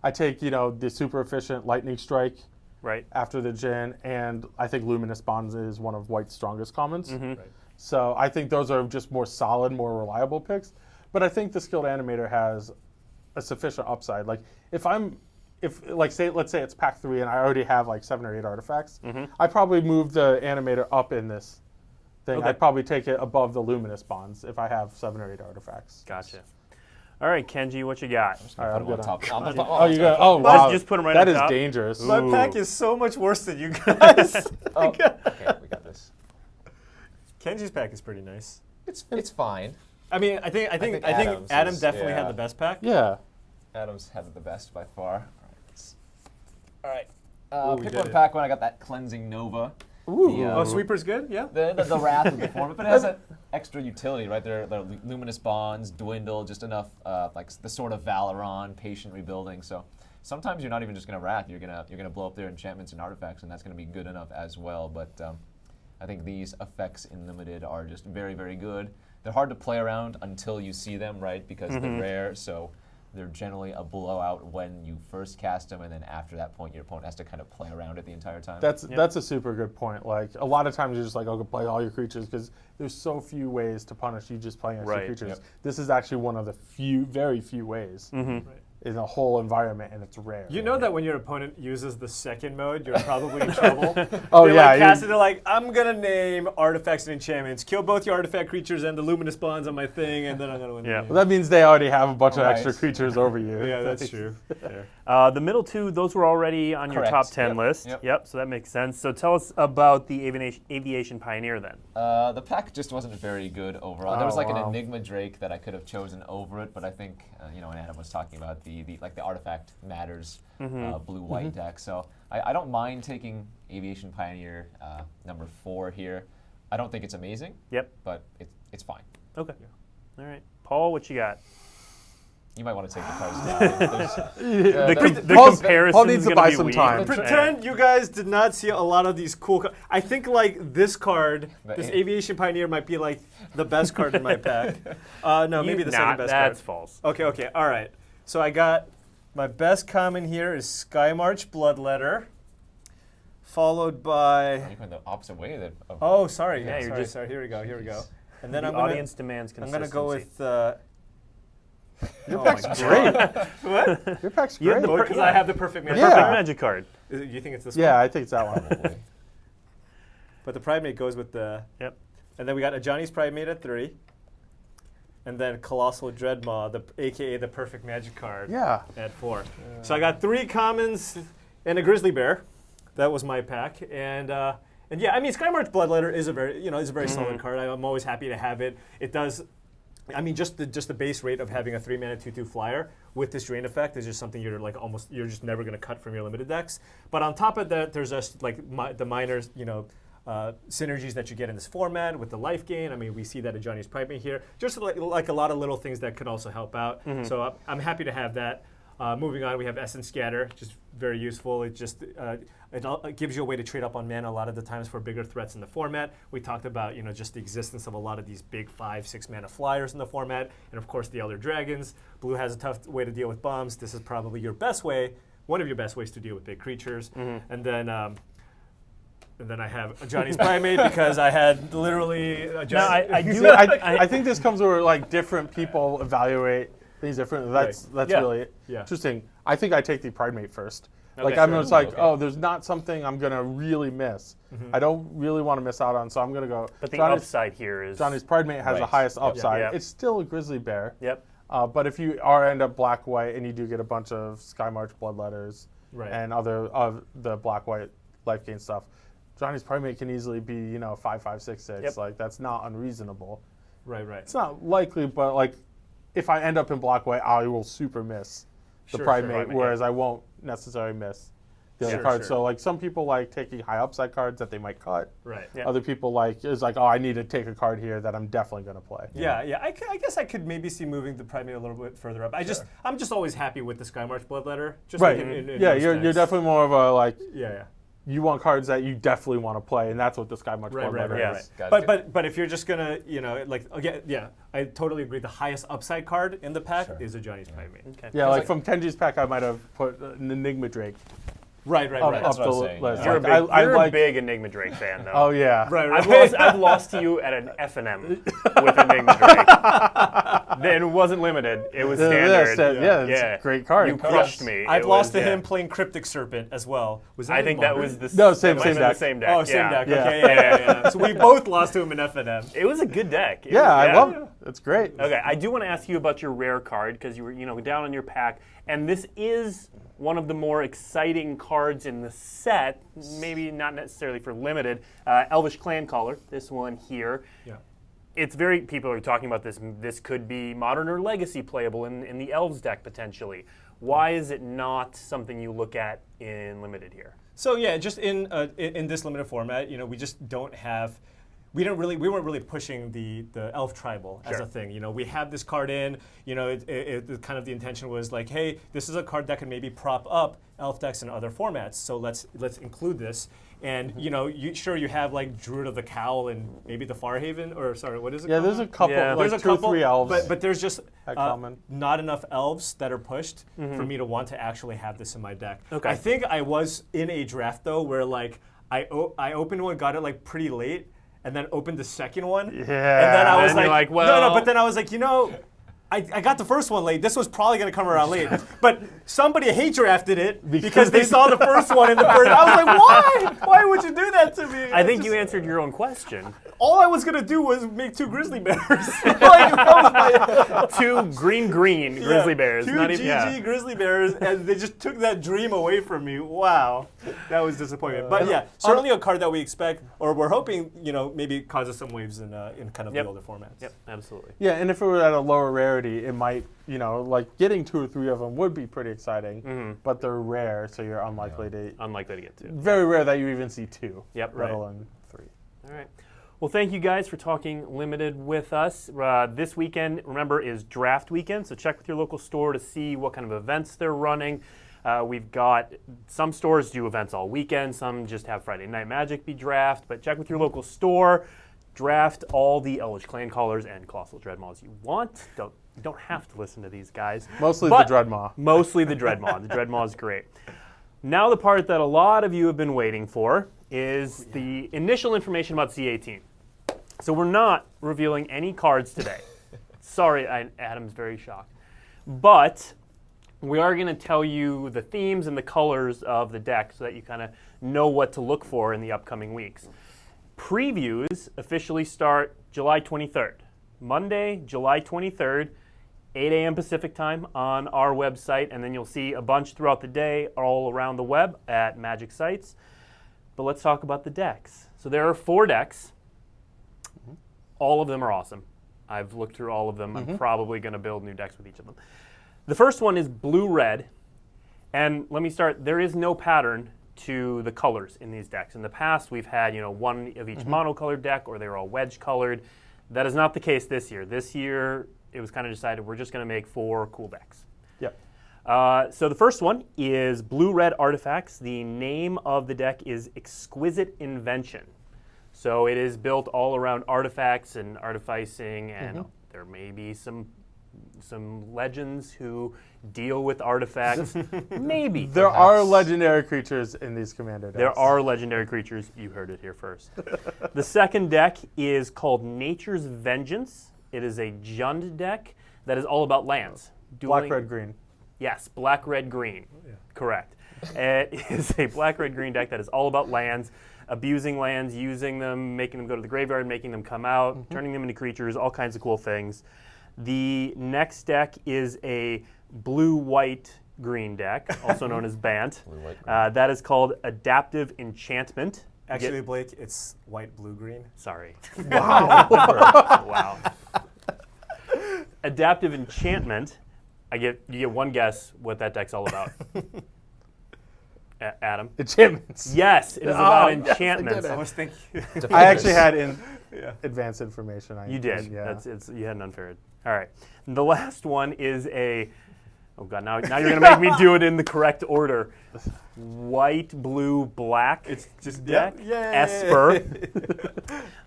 I take the super efficient Lightning Strike Right. after the Djinn, and I think Luminous Bonds is one of White's strongest commons. Right. So I think those are just more solid, more reliable picks. But I think the Skilled Animator has a sufficient upside. Let's say it's pack 3 and I already have 7 or 8 artifacts, I'd probably move the Animator up in this thing. Okay. I'd probably take it above the Luminous Bonds if I have 7 or 8 artifacts. Gotcha. All right, Kenji, what you got? All right, I'm Put 'em good. on top. Oh, you got. Oh, wow. Just put 'em right That on is top? dangerous. My Ooh. pack is so much worse than you guys. Okay, we got this. Kenji's pack is pretty nice. It's fine. I mean, I think Adam's Adam is- definitely yeah. had the best pack. Yeah. Adam's had the best by far. All right. Ooh, we Pick did one it. pack when I got that Cleansing Nova. Ooh. The, Oh, Sweeper's good. Yeah. The Wrath of the form, but it has that extra utility, right? The Luminous Bonds, Dwindle, just enough, the sort of Valoron, Patient Rebuilding. So sometimes you're not even just gonna Wrath. You're gonna blow up their enchantments and artifacts, and that's gonna be good enough as well. But I think these effects in Limited are just very, very good. They're hard to play around until you see them, right? Because they're rare, so they're generally a blowout when you first cast them, and then after that point, your opponent has to kind of play around it the entire time. That's a super good point. A lot of times you're just play all your creatures because there's so few ways to punish you just playing extra Right. creatures. Yep. This is actually one of the very few ways. in a whole environment, and it's rare. You know that when your opponent uses the second mode, you're probably in trouble. Oh, they yeah, like you- cast it, they're like, I'm gonna name artifacts and enchantments, kill both your artifact creatures and the luminous bonds on my thing, and then I'm gonna win. Yeah. The game. Well, that means they already have a bunch of Right. extra creatures over you. Yeah, that's true. Yeah. The middle two, those were already on your Correct. top 10 Yep. list. Yep. So that makes sense. So tell us about the Aviation Pioneer then. The pack just wasn't very good overall. There was like wow. an Enigma Drake that I could have chosen over it, but I think when Adam was talking about the artifact matters blue-white deck, so I don't mind taking Aviation Pioneer number 4 here. I don't think it's amazing. Yep. But it's fine. Okay. All right. Paul, what you got? You might want to take the cards down. The Paul's- comparison Paul needs to buy some weak. time. Pretend you guys did not see a lot of these cool cards. I think like this card, this Aviation Pioneer might be like the best card in my pack. No, maybe the second best That's card. false. Okay, all right. So I got my best common here is Skymarch Bloodletter, followed by. You're going the opposite way. Oh, sorry. Yeah, Yeah, you're sorry. just- Here we go. And then The I'm gonna, audience demands I'm consistency. gonna go with. Your Oh pack's my great. What? Your pack's You had great. the Because I have the perfect match. Yeah. Perfect magic card. You think it's this Yeah, one? I think it's that one. But the Primate goes with the. Yep. And then we got a Johnny's Primate at 3. And then Colossal Dreadmaw, aka the perfect magic card, Yeah. at 4. So I got 3 commons and a Grizzly Bear. That was my pack. And yeah, I mean, Skymarch Bloodletter is a very solid card. I'm always happy to have it. It does. I mean, just the base rate of having a 3-mana 2/2 flyer with this drain effect is just something you're just never going to cut from your limited decks. But on top of that, there's just like the minor synergies that you get in this format with the life gain. I mean, we see that at Johnny's Primate here. Just like a lot of little things that could also help out. So I'm happy to have that. Moving on, we have Essence Scatter, just very useful. It just it gives you a way to trade up on mana a lot of the times for bigger threats in the format. We talked about just the existence of a lot of these big 5-6 mana flyers in the format, and of course the Elder Dragons. Blue has a tough way to deal with bombs. This is probably your best way, one of your best ways to deal with big creatures. And then I have Johnny's Primate because I had literally a giant. I do. I think this comes where like different people evaluate things differently. That's Yeah. really Yeah. interesting. I think I take the Primate first. Okay, Like I'm sure. just like, Okay. oh, there's not something I'm gonna really miss. I don't really want to miss out on, so I'm gonna go. But the Johnny's, upside here is. Johnny's Primate has the Right. highest Yep. upside. Yep. It's still a Grizzly Bear. Yep. But if you are end up black-white and you do get a bunch of Skymarch Bloodletters Right. and other of the black-white life gain stuff, Johnny's Primate can easily be 5/5 6/6. Yep. Like that's not unreasonable. Right. It's not likely, but like if I end up in black-white, I will super miss the Sure, Primate, Primate, whereas I won't necessarily miss the other Sure, cards. sure. So like some people like taking high upside cards that they might cut. Right. Yeah. Other people is like, oh, I need to take a card here that I'm definitely going to play. Yeah. I guess I could maybe see moving the Primate a little bit further up. I'm just always happy with the Skymarch Bloodletter. Just Right. like in Yeah, most you're decks. definitely more of a like. Yeah. You want cards that you definitely want to play, and that's what the Skymarch Bloodletter right. is. Gotcha. But if you're just gonna I totally agree. The highest upside card in the pack Sure. is a Johnny's Primate. Okay. Yeah, like like- from Kenji's pack, I might have put an Enigma Drake Right. up, That's up what I the was saying, list. yeah. You're, Like, a big, you're a like, big Enigma Drake fan, though. oh yeah, Right. I've lost to you at an F&M with Enigma Drake. Then it wasn't limited. It was standard. Yeah, it's a great card. You crushed me. I've It lost was, to yeah. him playing Cryptic Serpent as well. Was I think that Modern? was the No, same- that might same have been deck. the same deck. Oh, same yeah. deck. Yeah. Okay, yeah. So we both lost to him in F&M. It was a good deck. It Yeah, was- I love it. It's great. Okay, I do want to ask you about your rare card because you were, down on your pack, and this is one of the more exciting cards in the set. Maybe not necessarily for limited. Elvish Clan Caller. This one here. Yeah. It's very. People are talking about this. This could be modern or legacy playable in the Elves deck potentially. Why is it not something you look at in limited here? So yeah, just in this limited format, we just don't have. We weren't really pushing the elf tribal as Sure. a thing. We have this card in. It kind of the intention was like, hey, this is a card that can maybe prop up elf decks in other formats. So let's include this. And you have like Druid of the Cowl and maybe the Farhaven, or sorry, what is it? Yeah, called? there's a couple, Yeah. like There's a 2 or couple, 3 elves. but there's just at common. not enough elves that are pushed for me to want to actually have this in my deck. Okay. I think I was in a draft though where like I opened one, got it like pretty late, and then opened the second one. Yeah. And then I was And you're like, like, no, well- but then I was like, I got the first one late. This was probably going to come around late. But somebody hate drafted it because they saw the first one in the first. I was like, why? Why would you do that to me? I think you answered your own question. All I was going to do was make 2 grizzly bears. Like, that was my, 2 green grizzly bears. 2 Not GG even, yeah. grizzly bears, and they just took that dream away from me. Wow. That was disappointing. But yeah, certainly a card that we expect, or we're hoping, maybe causes some waves in kind of the older formats. Yep, absolutely. Yeah, and if it were at a lower rarity, it might, like getting 2 or 3 of them would be pretty exciting, but they're rare, so you're unlikely to get 2. Very rare that you even see 2. Yep, let right. alone 3. All right. Well, thank you guys for talking limited with us. This weekend, remember, is draft weekend, so check with your local store to see what kind of events they're running. We've got some stores do events all weekend, some just have Friday Night Magic be draft, but check with your local store. Draft all the Elvish Clan Callers and Colossal Dreadmaws you want. You don't have to listen to these guys. Mostly the Dreadmaw. Mostly the Dreadmaw. The Dreadmaw is great. Now the part that a lot of you have been waiting for is the initial information about C18. So we're not revealing any cards today. Sorry, Adam's very shocked. But we are going to tell you the themes and the colors of the deck so that you kind of know what to look for in the upcoming weeks. Previews officially start July 23rd. Monday, July 23rd, 8 a.m. Pacific time on our website, and then you'll see a bunch throughout the day all around the web at Magic sites. But let's talk about the decks. So there are 4 decks. All of them are awesome. I've looked through all of them. I'm probably going to build new decks with each of them. The first one is blue-red, and let me start. There is no pattern to the colors in these decks. In the past, we've had one of each monocolored deck, or they were all wedge-colored. That is not the case this year. This year, it was kind of decided we're just going to make 4 cool decks. Yep. So the first one is blue-red artifacts. The name of the deck is Exquisite Invention. So it is built all around artifacts and artificing, and there may be some legends who deal with artifacts. Maybe. There are legendary creatures in these commander decks. There are legendary creatures. You heard it here first. The second deck is called Nature's Vengeance. It is a Jund deck that is all about lands. Black, red, green. Yes, black, red, green. Yeah. Correct. It is a black, red, green deck that is all about lands, abusing lands, using them, making them go to the graveyard, making them come out, turning them into creatures, all kinds of cool things. The next deck is a blue-white green deck, also known as Bant. That is called Adaptive Enchantment. Actually, Blake, it's white, blue, green. Sorry. Wow. Wow. Adaptive Enchantment. You get one guess what that deck's all about. Adam? Enchantments. Yes, it is about yes, enchantments. I was thinking. I actually had advanced information. You did. Yeah. You had an unfair. All right. The last one is a. Oh God! Now you're gonna make me do it in the correct order. White, blue, black. It's just deck. Esper.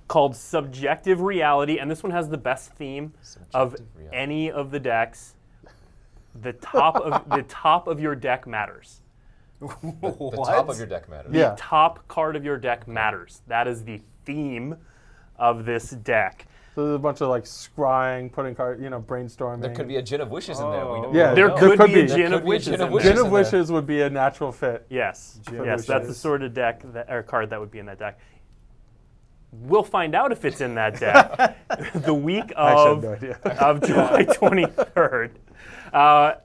Called Subjective Reality, and this one has the best theme of any of the decks. The top of your deck matters. The top of your deck matters. The top card of your deck matters. That is the theme of this deck. So there's a bunch of scrying, putting brainstorming. There could be a Gin of Wishes in there. We know. Yeah, there could be a Gin of Wishes. Gin of Wishes would be a natural fit. Yes, yes, that's the sort of deck or card that would be in that deck. We'll find out if it's in that deck the week of July 23rd.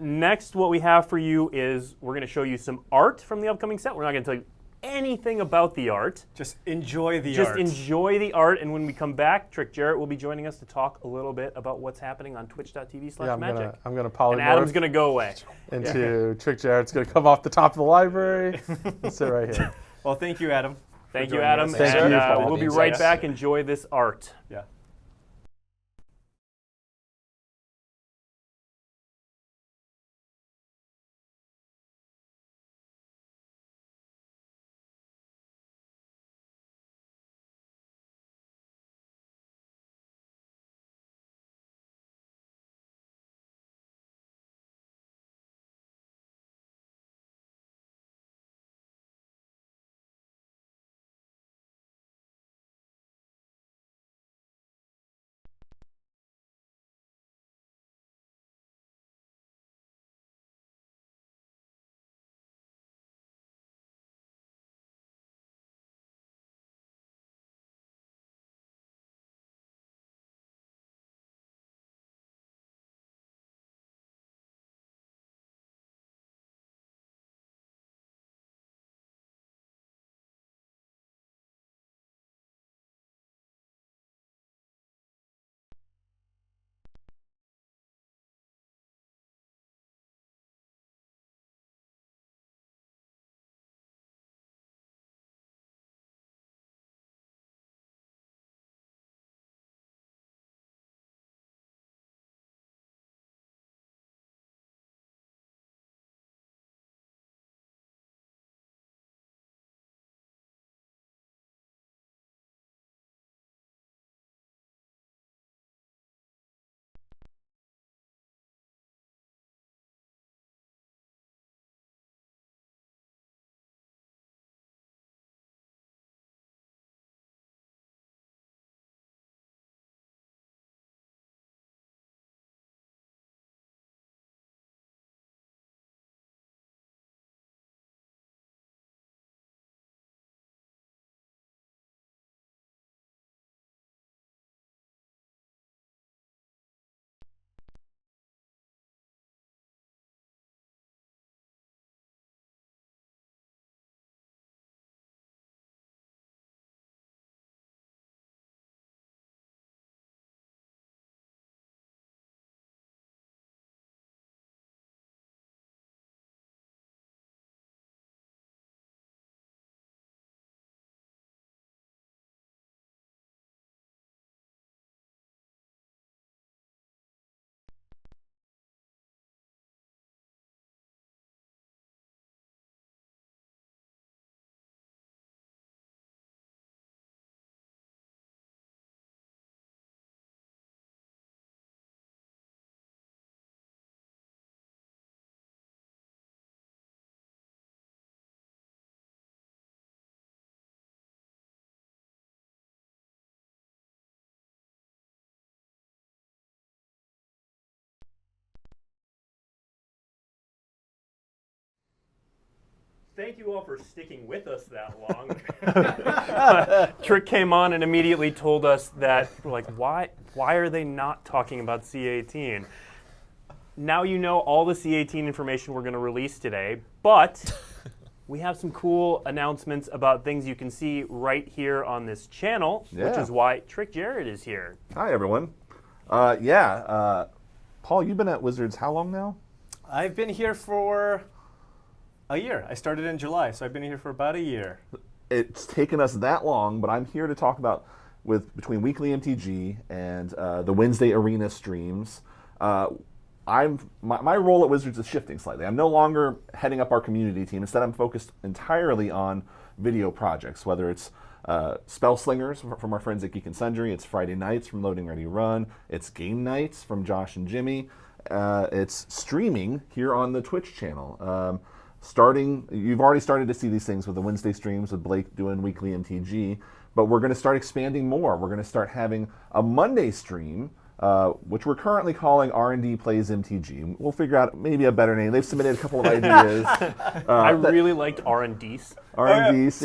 Next, what we have for you is we're going to show you some art from the upcoming set. We're not going to tell you anything about the art. Just enjoy the art. art. Just enjoy the art, and when we come back, Trick Jarrett will be joining us to talk a little bit about what's happening on twitch.tv/magic. I'm going to polymorph. And Adam's going to go away. Into Trick Jarrett's going to come off the top of the library and sit right here. Well, thank you, Adam. Thank you, Adam. Thank you. We'll be right back. Enjoy this art. Yeah. thank you all for sticking with us that long. Trick came on and immediately told us that, we're like, why are they not talking about C18? Now you know all the C18 information we're going to release today, but we have some cool announcements about things you can see right here on this channel, which is why Trick Jared is here. Hi, everyone. Paul, you've been at Wizards how long now? I've been here for a year. I started in July, so I've been here for about a year. It's taken us that long, but I'm here to talk about between WeeklyMTG and the Wednesday Arena streams. My role at Wizards is shifting slightly. I'm no longer heading up our community team. Instead, I'm focused entirely on video projects, whether it's Spell Slingers from our friends at Geek and Sundry, it's Friday Nights from Loading Ready Run, it's Game Nights from Josh and Jimmy, it's streaming here on the Twitch channel. You've already started to see these things with the Wednesday streams with Blake doing WeeklyMTG, but we're going to start expanding more. We're going to start having a Monday stream, which we're currently calling R&D Plays MTG. We'll figure out maybe a better name. They've submitted a couple of ideas. I really liked R&D's. R&D's,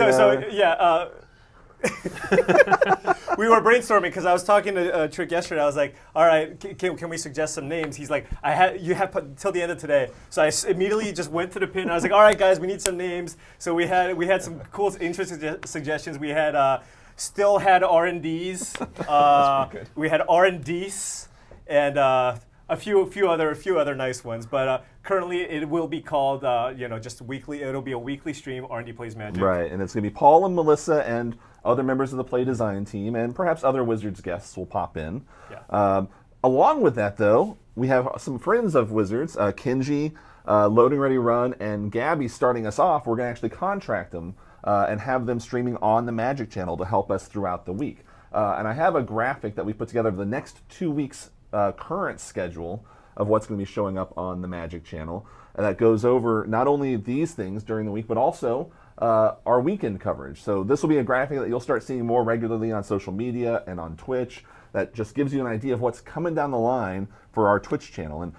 we were brainstorming because I was talking to Trick yesterday. I was like, "All right, can we suggest some names?" He's like, "You have till the end of today." So I immediately just went to the pin. And I was like, "All right, guys, we need some names." So we had some cool, interesting suggestions. We had still had R&Ds. We had R&Ds and a few other nice ones. But currently, it will be called just weekly. It'll be a weekly stream. R&D Plays Magic. Right, and it's going to be Paul and Melissa and other members of the Play Design team, and perhaps other Wizards guests will pop in. Yeah. Along with that, though, we have some friends of Wizards, Kenji, Loading Ready Run, and Gabby starting us off. We're going to actually contract them and have them streaming on the Magic channel to help us throughout the week. And I have a graphic that we put together for the next 2 weeks' current schedule of what's going to be showing up on the Magic channel. And that goes over not only these things during the week, but also our weekend coverage. So this will be a graphic that you'll start seeing more regularly on social media and on Twitch that just gives you an idea of what's coming down the line for our Twitch channel. And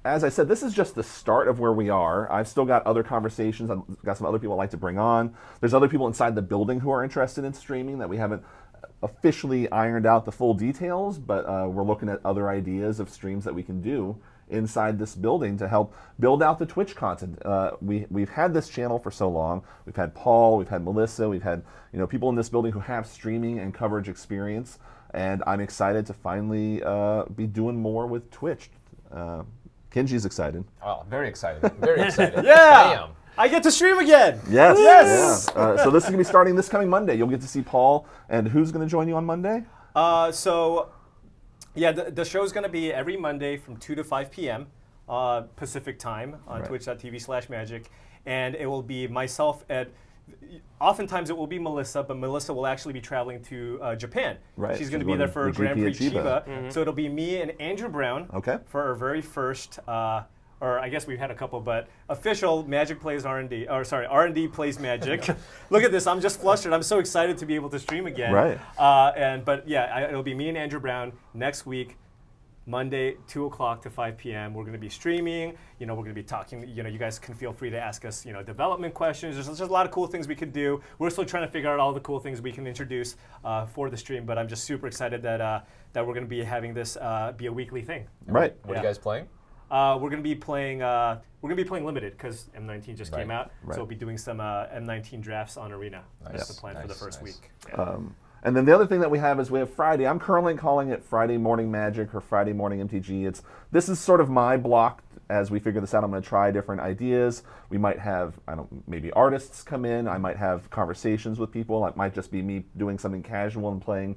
as I said, this is just the start of where we are. I've still got other conversations. I've got some other people I'd like to bring on. There's other people inside the building who are interested in streaming that we haven't officially ironed out the full details, but we're looking at other ideas of streams that we can do inside this building to help build out the Twitch content. We've had this channel for so long. We've had Paul, we've had Melissa, we've had people in this building who have streaming and coverage experience, and I'm excited to finally be doing more with Twitch. Kenji's excited. Oh, very excited. Very excited. Yeah! I am. I get to stream again! Yes! Yes! Yeah. So this is going to be starting this coming Monday. You'll get to see Paul, and who's going to join you on Monday? The show's going to be every Monday from 2 to 5 p.m. Pacific time on twitch.tv/magic. And it will be myself oftentimes it will be Melissa, but Melissa will actually be traveling to Japan. Right. She's going to be there for Grand Prix Chiba. Mm-hmm. So it'll be me and Andrew Brown for our very first, or I guess we've had a couple, but official Magic Plays R&D, R&D Plays Magic. Look at this, I'm just flustered. I'm so excited to be able to stream again. Right. It'll be me and Andrew Brown next week, Monday, 2 o'clock to 5 p.m. We're going to be streaming. We're going to be talking. You guys can feel free to ask us, development questions. There's just a lot of cool things we could do. We're still trying to figure out all the cool things we can introduce for the stream. But I'm just super excited that we're going to be having this be a weekly thing. Right. What are you guys playing? We're going to be playing. Limited because M19 just came out. Right. So we'll be doing some M19 drafts on Arena. Nice. That's the plan for the first week. And then the other thing that we have is we have Friday. I'm currently calling it Friday Morning Magic or Friday Morning MTG. This is sort of my block as we figure this out. I'm going to try different ideas. We might have, maybe artists come in. I might have conversations with people. It might just be me doing something casual and playing,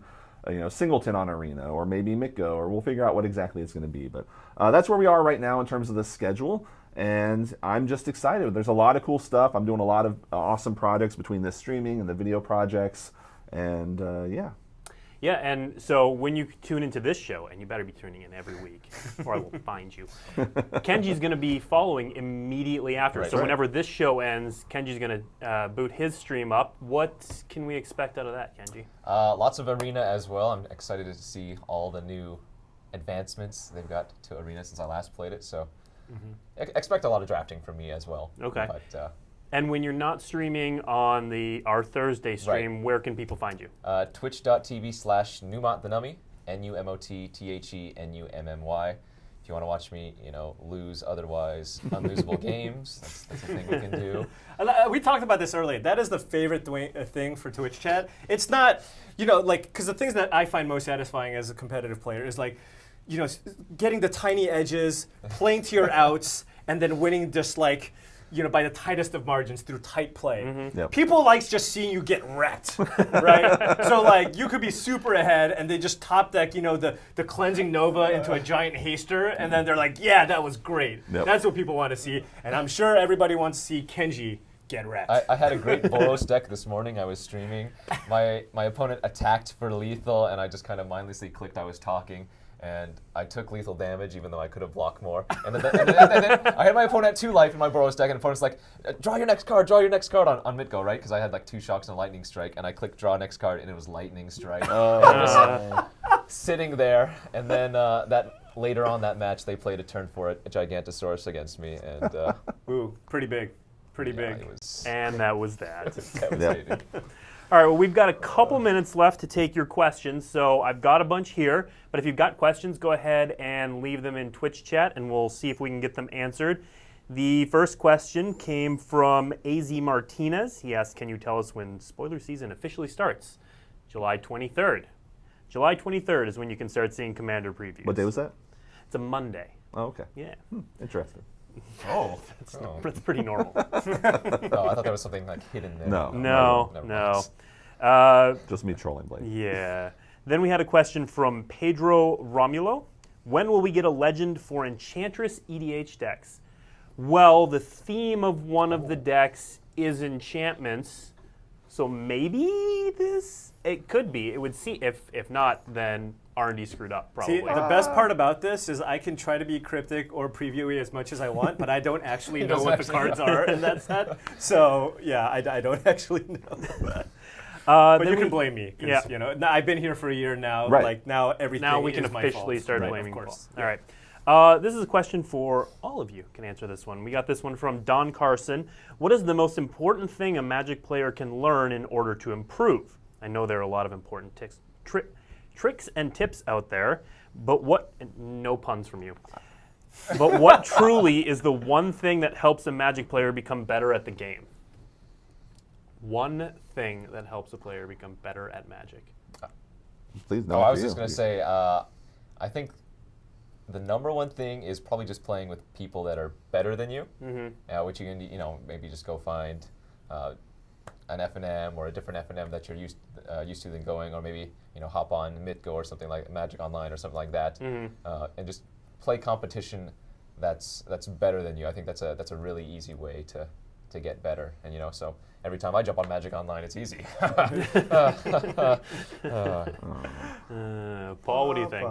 Singleton on Arena, or maybe Mikko, or we'll figure out what exactly it's going to be. But that's where we are right now in terms of the schedule. And I'm just excited. There's a lot of cool stuff. I'm doing a lot of awesome projects between this streaming and the video projects. And Yeah, and so when you tune into this show, and you better be tuning in every week, or I will find you, Kenji's going to be following immediately after. Right. So whenever this show ends, Kenji's going to boot his stream up. What can we expect out of that, Kenji? Lots of Arena as well. I'm excited to see all the new advancements they've got to Arena since I last played it. So expect a lot of drafting from me as well. Okay. But And when you're not streaming on our Thursday stream, where can people find you? Twitch.tv/Numot the NuMOTTHENUMMY. If you want to watch me, lose otherwise unlosable games, that's a thing we can do. We talked about this earlier. That is the favorite thing for Twitch chat. It's not, because the things that I find most satisfying as a competitive player is like, getting the tiny edges, playing to your outs, and then winning just like, by the tightest of margins through tight play. Yep. People like just seeing you get wrecked, right? So like you could be super ahead and they just top deck, the cleansing Nova into a giant haster, and then they're like, yeah, that was great. Yep. That's what people want to see, and I'm sure everybody wants to see Kenji get wrecked. I had a great Boros deck this morning. I was streaming. My opponent attacked for lethal, and I just kind of mindlessly clicked I was talking. And I took lethal damage, even though I could have blocked more. And then I had my opponent at 2 life in my Boros deck, and the opponent's like, draw your next card on mid-go, right? Because I had like 2 shocks and a lightning strike, and I clicked draw next card, and it was lightning strike. Sitting there, and then later on that match, they played a turn for it, a Gigantosaurus against me, and Ooh, pretty big. Pretty big. It was And that was that. devastating. All right, well, we've got a couple minutes left to take your questions, so I've got a bunch here. But if you've got questions, go ahead and leave them in Twitch chat, and we'll see if we can get them answered. The first question came from AZ Martinez. He asked, can you tell us when spoiler season officially starts? July 23rd. July 23rd is when you can start seeing Commander previews. What day was that? It's a Monday. Oh, okay. Yeah. Interesting. Oh. That's pretty normal. Oh, I thought there was something like hidden there. No. No. Just me trolling, Blake. Yeah. Then we had a question from Pedro Romulo. When will we get a legend for Enchantress EDH decks? Well, the theme of one of the decks is enchantments, so maybe it could be. It would see if not, then R&D screwed up probably. See, the best part about this is I can try to be cryptic or previewy as much as I want, but I don't actually know what the cards are in that set. So yeah, I don't actually know. But you can blame me, because I've been here for a year now. Right. Like now everything. Now we can is my officially fault. start Right, blaming of course. Paul. All right. This is a question for all of you. Can answer this one. We got this one from Don Carson. What is the most important thing a Magic player can learn in order to improve? I know there are a lot of important tricks and tips out there, but no puns from you. But what truly is the one thing that helps a Magic player become better at the game? One thing that helps a player become better at Magic. Please, no. Oh, I was just going to say, I think the number one thing is probably just playing with people that are better than you, which you can, maybe just go find an FNM or a different FNM that you're used to than going, or maybe hop on MidGo or something like Magic Online or something like that, and just play competition that's better than you. I think that's a really easy way to get better, and so every time I jump on Magic Online, it's easy. Paul, what do you think?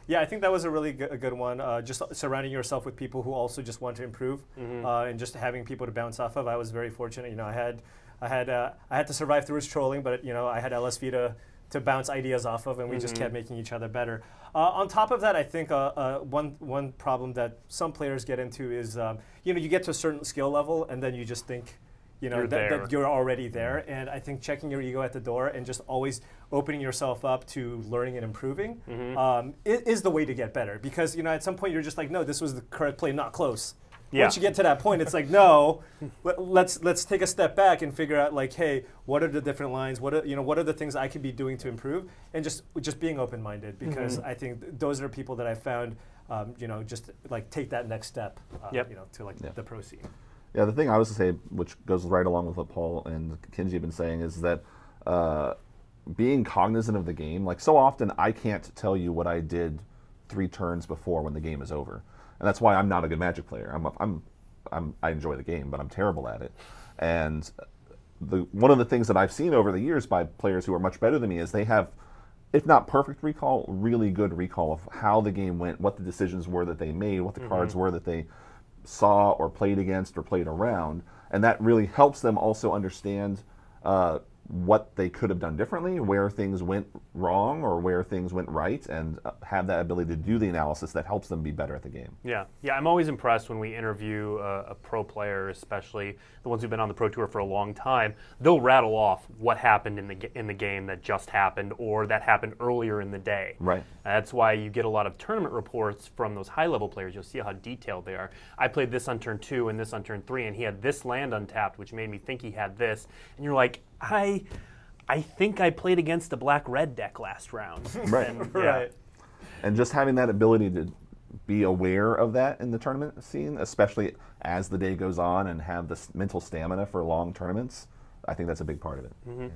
Yeah, I think that was a really good one. Just surrounding yourself with people who also just want to improve, and just having people to bounce off of. I was very fortunate. I had to survive through his trolling, but I had LSV to bounce ideas off of, and we just kept making each other better. On top of that, I think one problem that some players get into is you get to a certain skill level, and then you just think that you're already there. And I think checking your ego at the door and just always opening yourself up to learning and improving is the way to get better. Because at some point you're just like, no, this was the correct play, not close. Yeah. Once you get to that point, it's like, no, let's take a step back and figure out, like, hey, what are the different lines? What are the things I could be doing to improve? And just being open-minded, because I think those are people that I found, just like take that next step, to like the pro scene. Yeah, the thing I was to say, which goes right along with what Paul and Kenji have been saying, is that being cognizant of the game. Like, so often I can't tell you what I did 3 turns before when the game is over. And that's why I'm not a good Magic player. I enjoy the game, but I'm terrible at it. And one of the things that I've seen over the years by players who are much better than me is they have, if not perfect recall, really good recall of how the game went, what the decisions were that they made, what the cards were that they saw or played against or played around. And that really helps them also understand what they could have done differently, where things went wrong or where things went right, and have that ability to do the analysis that helps them be better at the game. Yeah, I'm always impressed when we interview a pro player, especially the ones who've been on the Pro Tour for a long time. They'll rattle off what happened in the game that just happened or that happened earlier in the day. Right. That's why you get a lot of tournament reports from those high-level players. You'll see how detailed they are. I played this on turn 2 and this on turn 3, and he had this land untapped, which made me think he had this. And you're like, I think I played against a black-red deck last round. Right. And, Right. And just having that ability to be aware of that in the tournament scene, especially as the day goes on, and have the mental stamina for long tournaments, I think that's a big part of it. Mm-hmm.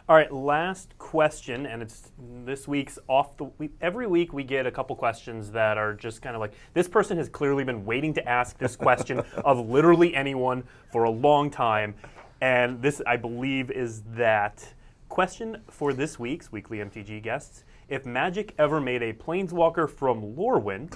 All right, last question, and it's this week's off the week. Every week we get a couple questions that are just kind of like, this person has clearly been waiting to ask this question of literally anyone for a long time. And this, I believe, is that question for this week's Weekly MTG guests. If Magic ever made a Planeswalker from Lorwyn,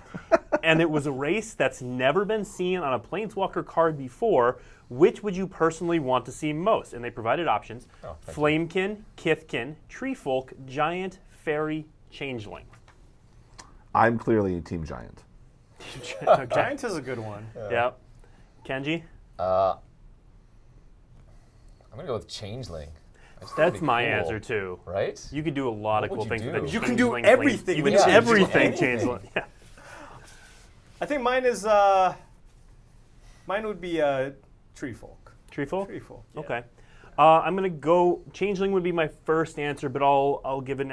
and it was a race that's never been seen on a Planeswalker card before, which would you personally want to see most? And they provided options. Flamekin, Kithkin, Treefolk, Giant, Fairy, Changeling. I'm clearly Team Giant. Okay. Giant is a good one. Yeah. Kenji? I'm gonna go with Changeling. That's my cool, answer too. Right? You could do a lot of What cool would things you with do? a You can do Changeling everything You with can do Changeling. everything, Anything. Changeling. Yeah. I think mine would be Treefolk. Treefolk? Treefolk. Yeah. Okay. I'm going to go, Changeling would be my first answer, but I'll give it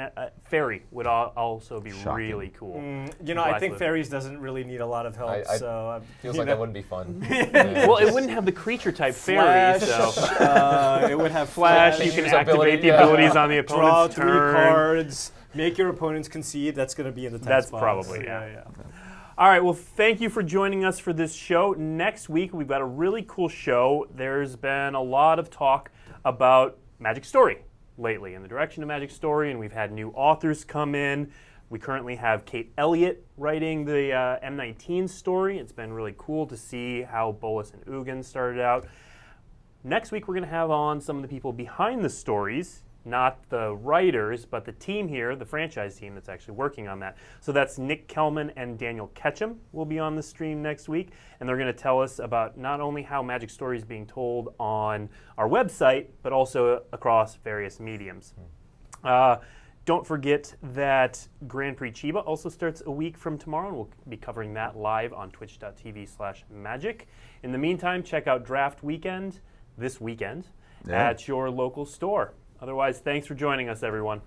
Fairy would also be Shocking. really cool. You know, I Black think Loot. Fairies doesn't really need a lot of help, so Feels you like know, that wouldn't be fun. Well, it wouldn't have the creature type Flash. Fairy, so It would have Flash, you Use can ability, activate the yeah. abilities on the Draw opponent's 3 turn. cards, make your opponents concede. That's going to be in the text That's box. probably, yeah. All right, well, thank you for joining us for this show. Next week, we've got a really cool show. There's been a lot of talk about Magic Story lately, in the direction of Magic Story, and we've had new authors come in. We currently have Kate Elliott writing the M19 story. It's been really cool to see how Bolas and Ugin started out. Next week, we're going to have on some of the people behind the stories, not the writers, but the team here, the franchise team that's actually working on that. So that's Nick Kelman and Daniel Ketchum will be on the stream next week, and they're going to tell us about not only how Magic Story is being told on our website, but also across various mediums. Don't forget that Grand Prix Chiba also starts a week from tomorrow, and we'll be covering that live on twitch.tv/magic. In the meantime, check out Draft Weekend this weekend at your local store. Otherwise, thanks for joining us, everyone.